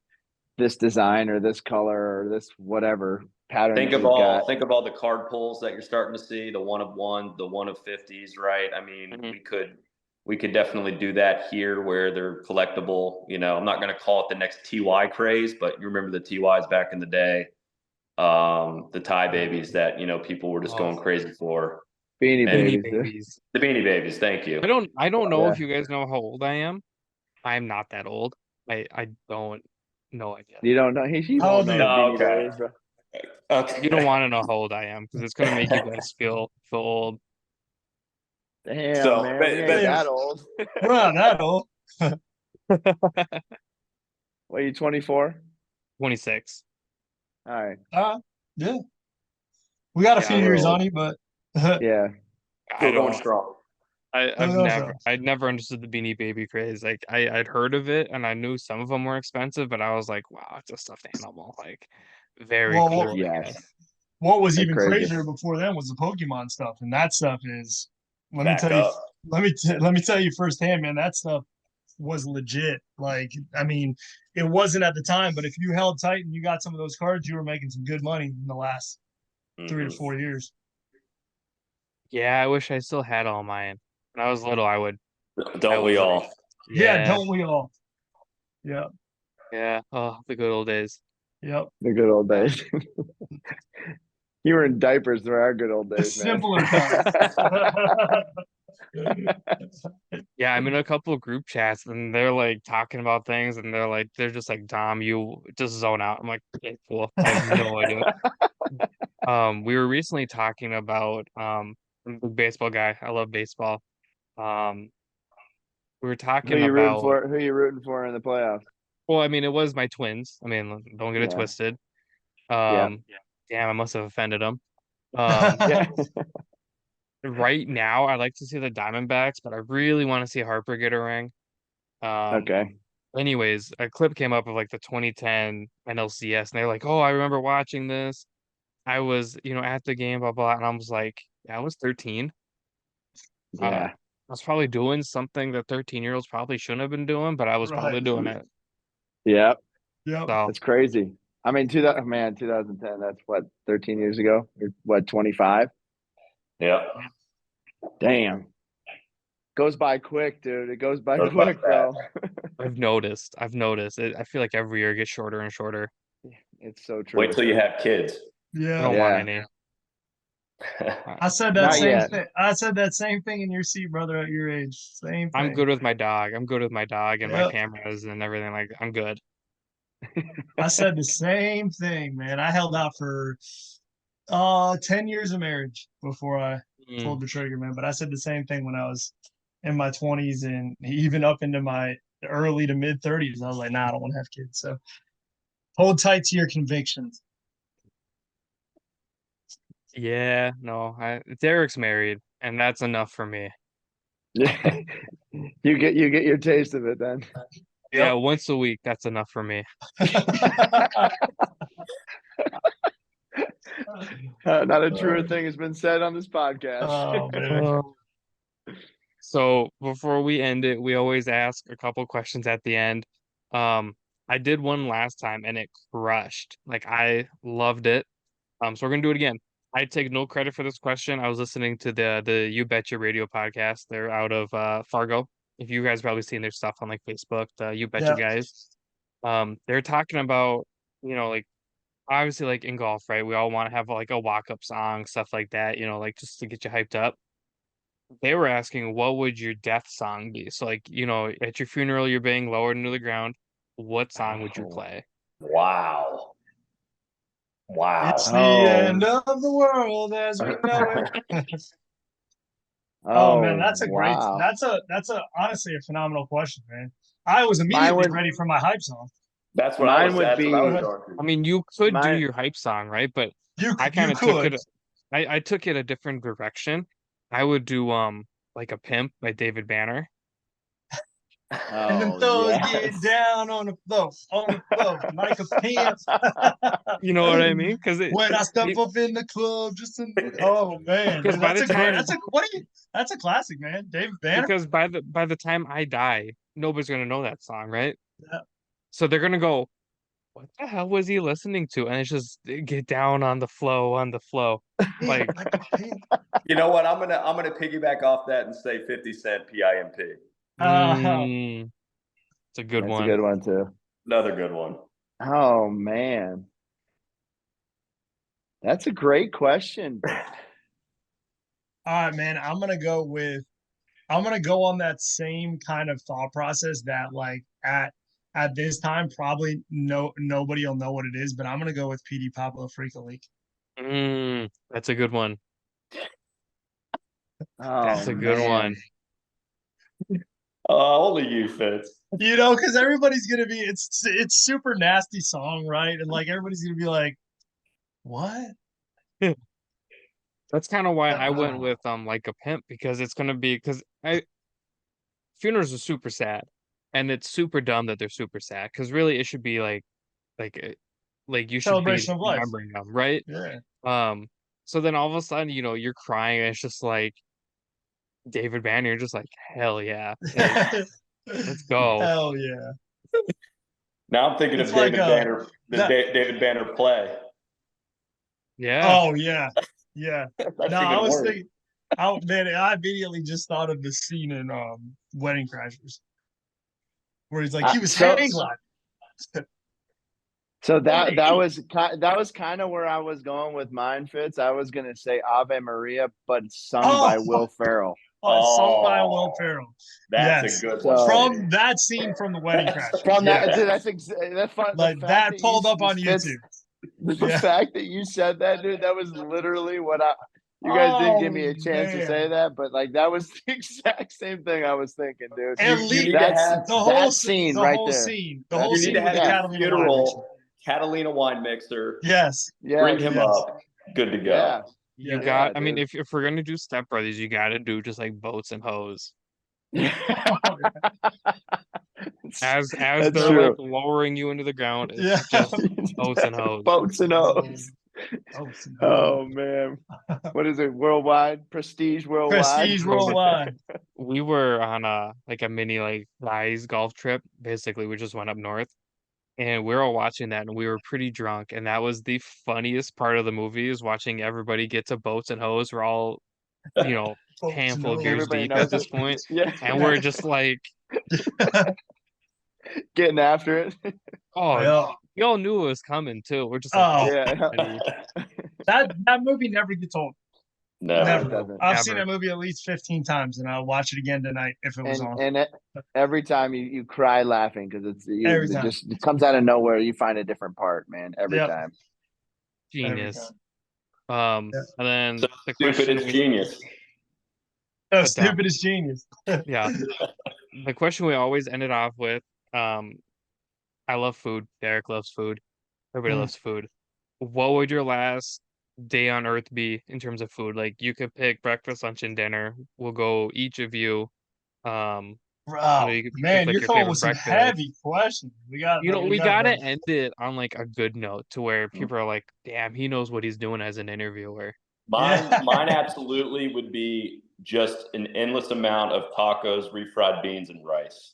this design or this color or this whatever pattern. Think of all the card pulls that you're starting to see, the 1 of 1, the 1 of 50s, right? I mean, we could definitely do that here where they're collectible. I'm not going to call it the next TY craze, but you remember the TYs back in the day, the tie babies that people were just going crazy for. Beanie babies. The Beanie Babies. Thank you. I don't know if you guys know how old I am. I'm not that old. I don't know. I guess you don't know. How old are you? Okay. You don't want to know how old I am because it's gonna make you guys feel old. Damn, man, we ain't that old. We're not that old. What are you, 24? 26. All right. Yeah. We got a few years on you, but yeah. Still going strong. I'd never understood the Beanie Baby craze. Like I'd heard of it and I knew some of them were expensive, but I was like, wow, it's a stuffed animal. Like very cool. Yes. What was even crazier before then was the Pokemon stuff, and that stuff is let me tell you firsthand, man. That stuff was legit. Like, I mean, it wasn't at the time, but if you held tight and you got some of those cards, you were making some good money in the last 3 to 4 years. Yeah, I wish I still had all mine. When I was little, I would. Don't we all? Yeah, don't we all? Yeah. Yeah. Oh, the good old days. Yep. The good old days. You were in diapers. There are good old days, man. Simpler times. Yeah, I'm in a couple of group chats and they're like talking about things and they're just like, Dom, you just zone out. I'm like, okay, cool. I have no idea. We were recently talking about I'm a baseball guy. I love baseball. We were talking about who you rooting for in the playoffs? Well, I mean, it was my Twins. I mean, don't get it twisted. Damn, I must have offended them. Right now, I'd like to see the Diamondbacks, but I really want to see Harper get a ring. Okay. Anyways, a clip came up of like the 2010 NLCS, and they're like, "Oh, I remember watching this. I was, at the game, blah blah," and I was like, "Yeah, I was 13. Yeah. I was probably doing something that 13-year-olds probably shouldn't have been doing, but I was probably doing it." Yep. Yep. So, That's crazy. I mean, 2010, that's what, 13 years ago? Or what, 25? Yeah. Damn. Goes by quick, dude. It goes by quick, bro. I've noticed. I feel like every year it gets shorter and shorter. It's so true. Wait till you have kids. I don't want any. I said that same thing. I said that same thing in your seat, brother, at your age. Same thing. I'm good with my dog. I'm good with my dog and my cameras and everything. Like, I'm good. I said the same thing, man. I held out for 10 years of marriage before I pulled the trigger, man. But I said the same thing when I was in my 20s and even up into my early to mid 30s. I was like, nah, I don't want to have kids. So hold tight to your convictions. Yeah, no. Derek's married, and that's enough for me. Yeah. You get your taste of it then. Yeah, once a week, that's enough for me. Not a truer thing has been said on this podcast. Oh, man. So before we end it, we always ask a couple questions at the end. I did one last time and it crushed. Like, I loved it. So we're gonna do it again. I take no credit for this question. I was listening to the You Betcha Radio podcast. They're out of Fargo. If you guys probably seen their stuff on like Facebook, the You Betcha guys. They're talking about, like, obviously, like in golf, right? We all want to have like a walk-up song, stuff like that, like just to get you hyped up. They were asking, what would your death song be? So, like, at your funeral, you're being lowered into the ground. What song would you play? Wow. It's the end of the world as we know it. Oh man, that's a great. That's honestly a phenomenal question, man. I was immediately ready for my hype song. That's what mine would be. I mean, you could do your hype song, right? But I kind of took it. I took it a different direction. I would do like a Pimp by David Banner. And then those get down on the floor, like a pimp. You know what I mean? Because when I step up in the club, oh man, that's a classic, man. David Banner. Because by the time I die, nobody's gonna know that song, right? Yeah. So they're gonna go, what the hell was he listening to? And it's just get down on the flow. Like, you know what? I'm gonna piggyback off that and say 50 Cent PIMP. It's a good one. That's a good one too. Another good one. Oh man. That's a great question. All right, man. I'm gonna go on that same kind of thought process that, like, at this time, probably nobody will know what it is, but I'm gonna go with PD Pablo Freak League. That's a good one. That's a good one. Only you, Fitz. Because everybody's gonna be it's super nasty song, right? And like everybody's gonna be like, what? That's kind of why I went with like a Pimp, because it's gonna be funerals are super sad, and it's super dumb that they're super sad, because really it should be like you should celebration of life, remembering them, right? Yeah. So then all of a sudden, you're crying, and it's just like David Banner, you're just like, hell yeah. Let's go. Hell yeah. Now I'm thinking It's of like, David Banner, David Banner play. Yeah. Oh yeah. Yeah. That's No, I even was worse. thinking, I immediately just thought of the scene in Wedding Crashers where he's like, he was hang gliding. So that was kind of where I was going with mine, Fitz. I was gonna say Ave Maria, but sung by Will Ferrell. Sung by Will Ferrell. That's a good one. From that scene from the Wedding Crash. From that, dude, that's fun. Like that pulled up on YouTube. The fact that you said that, dude, that was literally what you guys didn't give me a chance to say that, but like that was the exact same thing I was thinking, dude. At least that's the whole scene the right whole there. scene. The whole scene with the Catalina wine mixer. Catalina wine mixer. Yes. Bring him up. Good to go. You got. I mean, if we're gonna do Step Brothers, you got to do just like boats and hoes. As they're true. Like lowering you into the ground, it's just boats and hoes. Boats and hoes. Oh man, what is it? Worldwide prestige worldwide. Prestige worldwide. We were on a mini like guys golf trip. Basically, we just went up north, and we were all watching that, and we were pretty drunk, and that was the funniest part of the movie is watching everybody get to boats and hoes. We're all, handful of beers deep at this point, and we're just like getting after it. You all knew it was coming too. We're just that movie never gets old. No, never. I've seen that movie at least 15 times, and I'll watch it again tonight if it was on. And every time you cry laughing because it comes out of nowhere. You find a different part, man. Every time. Genius. And then the question is genius. Oh, stupid is genius. Yeah. The question we always ended off with, I love food. Derek loves food. Everybody loves food. What would your last day on earth be in terms of food? Like you could pick breakfast, lunch, and dinner. We'll go each of you. Man, you're coming with some heavy questions. We gotta end it on like a good note to where people are like, damn, he knows what he's doing as an interviewer. Mine absolutely would be just an endless amount of tacos, refried beans, and rice.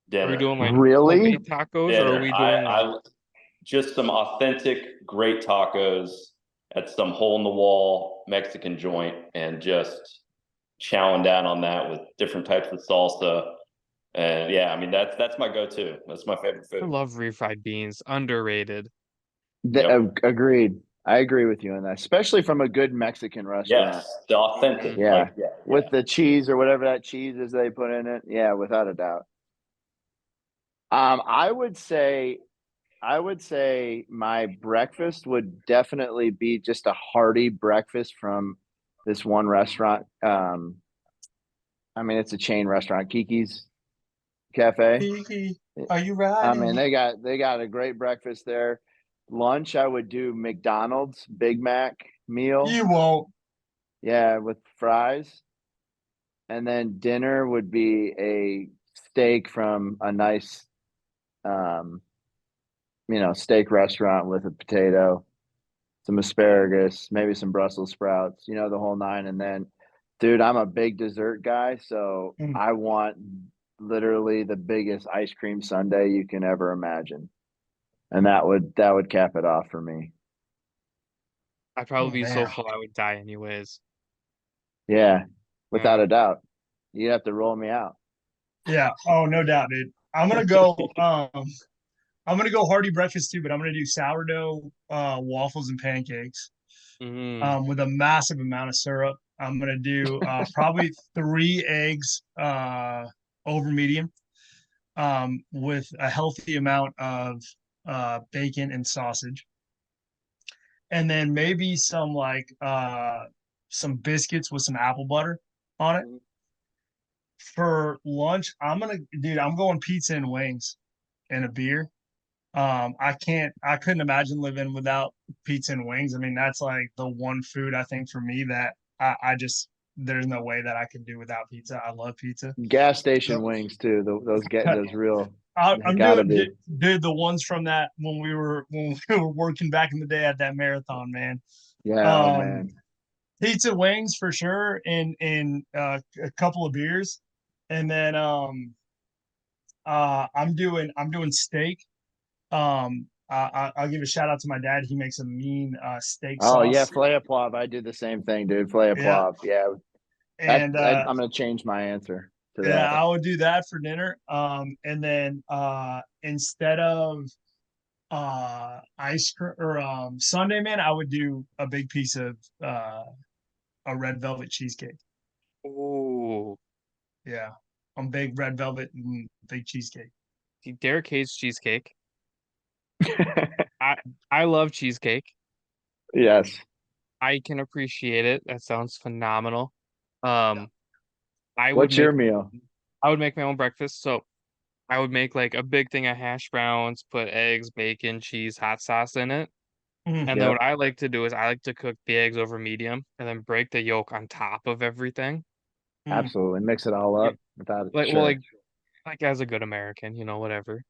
Dinner. Are we doing like really tacos, dinner. or are we doing just some authentic, great tacos at some hole-in-the-wall Mexican joint, and just chowing down on that with different types of salsa. And yeah, I mean that's my go-to. That's my favorite food. I love refried beans. Underrated. Agreed. I agree with you on that, especially from a good Mexican restaurant. Yes, the authentic. Yeah. With the cheese or whatever that cheese is they put in it. Yeah, without a doubt. I would say my breakfast would definitely be just a hearty breakfast from this one restaurant. I mean, it's a chain restaurant, Kiki's Cafe. Kiki, are you right? I mean, they got a great breakfast there. Lunch, I would do McDonald's Big Mac meal. You won't. Yeah, with fries. And then dinner would be a steak from a nice steak restaurant with a potato, some asparagus, maybe some Brussels sprouts, the whole nine. And then, dude, I'm a big dessert guy, so I want literally the biggest ice cream sundae you can ever imagine. And that would cap it off for me. I'd probably be so full I would die anyways. Yeah, without a doubt. You'd have to roll me out. Yeah. Oh, no doubt, dude. I'm gonna go hearty breakfast too, but I'm gonna do sourdough waffles and pancakes with a massive amount of syrup. I'm gonna do probably 3 eggs over medium with a healthy amount of bacon and sausage, and then maybe some biscuits with some apple butter on it. For lunch, I'm going pizza and wings and a beer. I couldn't imagine living without pizza and wings. I mean, that's like the one food I think for me that I just there's no way that I could do without pizza. I love pizza. Gas station wings too. Those real. I'm doing, dude, the ones from that when we were working back in the day at that marathon, man. Yeah, man. Pizza, wings for sure, and a couple of beers, and then I'm doing steak. I'll give a shout out to my dad. He makes a mean steak Oh sauce. yeah, filet poivre. I do the same thing, dude. Filet poivre. Yeah. And I'm gonna change my answer to that. Yeah, I would do that for dinner. And then instead of ice cream or Sunday, man, I would do a big piece of a red velvet cheesecake. Ooh. Yeah, I'm big red velvet and big cheesecake. See, Derek hates cheesecake. I love cheesecake. Yes. I can appreciate it. That sounds phenomenal. What's your meal? I would make my own breakfast. So I would make like a big thing of hash browns, put eggs, bacon, cheese, hot sauce in it. And then what I like to do is I like to cook the eggs over medium and then break the yolk on top of everything. Absolutely. Mix it all up without it. Like, well, like as a good American, whatever.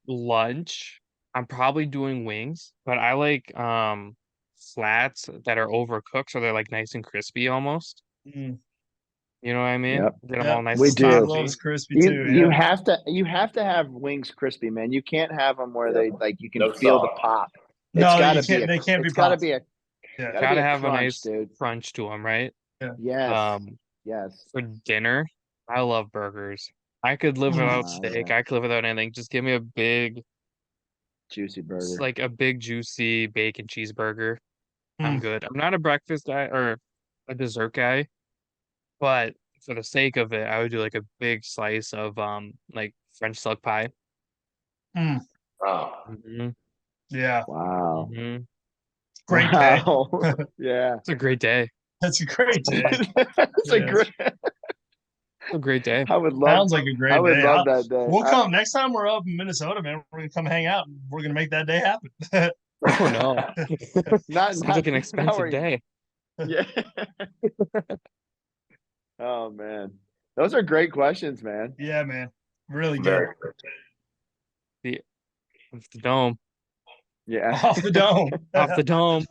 Lunch, I'm probably doing wings, but I like flats that are overcooked so they're like nice and crispy almost. You know what I mean? Yep. Get them all nice. We and do. Loves crispy too. You have to have wings crispy, man. You can't have them where they like you can feel the pop. They can't be. It's got to be a. Gotta have a nice crunch to them, right? Yeah. Yes. Yes. For dinner, I love burgers. I could live without steak. Yeah. I could live without anything. Just give me a big, juicy burger. Just like a big juicy bacon cheeseburger. I'm good. I'm not a breakfast guy or a dessert guy, but for the sake of it, I would do like a big slice of like French silk pie. Oh. Mm-hmm. Yeah. Wow. Mm-hmm. Great day. Yeah. It's a great day. That's a great day. It's a great day. I would love. Sounds like a great day. I would love that day. We'll come next time we're up in Minnesota, man. We're gonna come hang out. And we're gonna make that day happen. Oh no! Sounds like an expensive day. Yeah. Oh man, those are great questions, man. Yeah, man. Really good. Off the dome. Yeah. Off the dome. Off the dome.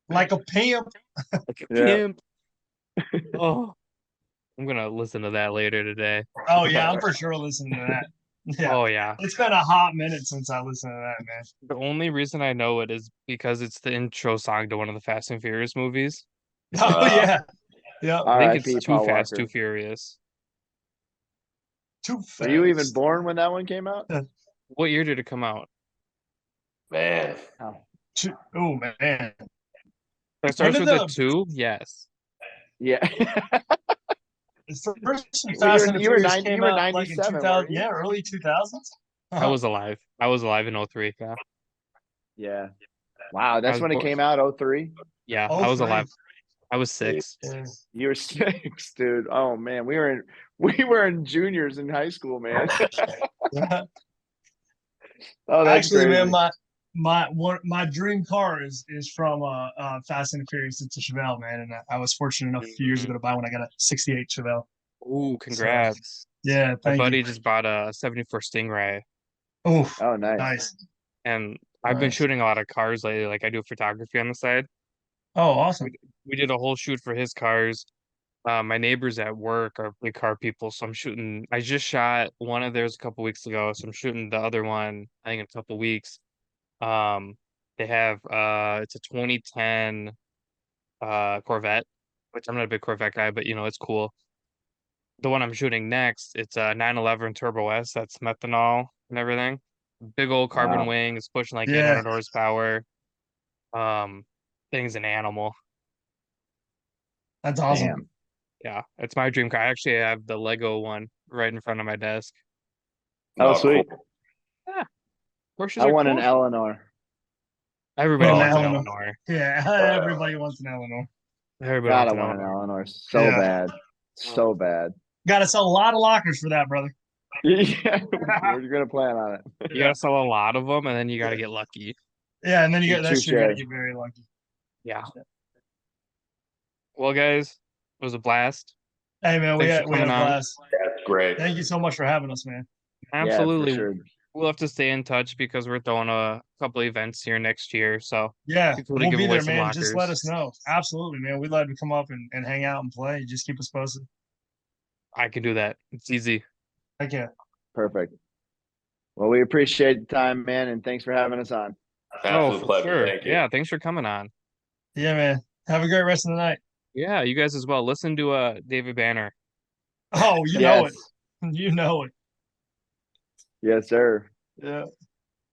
Like a pimp. Like a pimp. Oh. I'm gonna listen to that later today. Oh yeah, I'm for sure listening to that. Yeah. Oh yeah. It's been a hot minute since I listened to that, man. The only reason I know it is because it's the intro song to one of the Fast and Furious movies. Oh yeah. Yeah. I think it's Too Fast, Too Furious. Too Fast. Were you even born when that one came out? What year did it come out? Man. Oh man. It starts with a 2? Yes. Yeah. First Fast and Furious came out like in 2000, yeah, early 2000s. I was alive. I was alive in 03. Yeah. Yeah. Wow, that's when it came out, 03? Yeah, I was alive. I was 6. You were 6, dude. Oh man, we were in juniors in high school, man. Oh, that's actually crazy. Man, my dream car is from Fast and Furious. It's a Chevelle, man, and I was fortunate enough a few years ago to buy one. I got a '68 Chevelle. Ooh, congrats! So, yeah, my buddy just bought a '74 Stingray. Oh, nice. And I've been shooting a lot of cars lately. Like I do photography on the side. Oh, awesome! We did a whole shoot for his cars. My neighbors at work are big car people, so I'm shooting. I just shot one of theirs a couple weeks ago, so I'm shooting the other one. I think in a couple weeks. They have it's a 2010 Corvette, which I'm not a big Corvette guy, but it's cool. The one I'm shooting next, it's a 911 Turbo S that's methanol and everything. Big old carbon wing. It's pushing like 800 horsepower. Thing's an animal. That's awesome. Damn. Yeah, it's my dream car. I actually have the Lego one right in front of my desk. Oh, sweet. Cool. Yeah. I want an Eleanor. Everybody wants an Eleanor. Yeah, everybody wants an Eleanor. Everybody wants an Eleanor so bad. So bad. Got to sell a lot of lockers for that, brother. Yeah, we're going to plan on it. You got to sell a lot of them, and then you got to get lucky. Yeah, and then you got to get very lucky. Yeah. Well, guys, it was a blast. Hey, man, we had a blast. That's great. Thank you so much for having us, man. Absolutely. Yeah, for sure. We'll have to stay in touch because we're throwing a couple events here next year. So yeah, we'll be there, man. Lockers. Just let us know. Absolutely, man. We'd love to come up and hang out and play. Just keep us posted. I can do that. It's easy. Heck yeah. Perfect. Well, we appreciate the time, man, and thanks for having us on. Absolute for pleasure. sure. Thank you. Yeah, thanks for coming on. Yeah, man. Have a great rest of the night. Yeah, you guys as well. Listen to David Banner. Oh, you know it. You know it. Yes, sir. Yeah.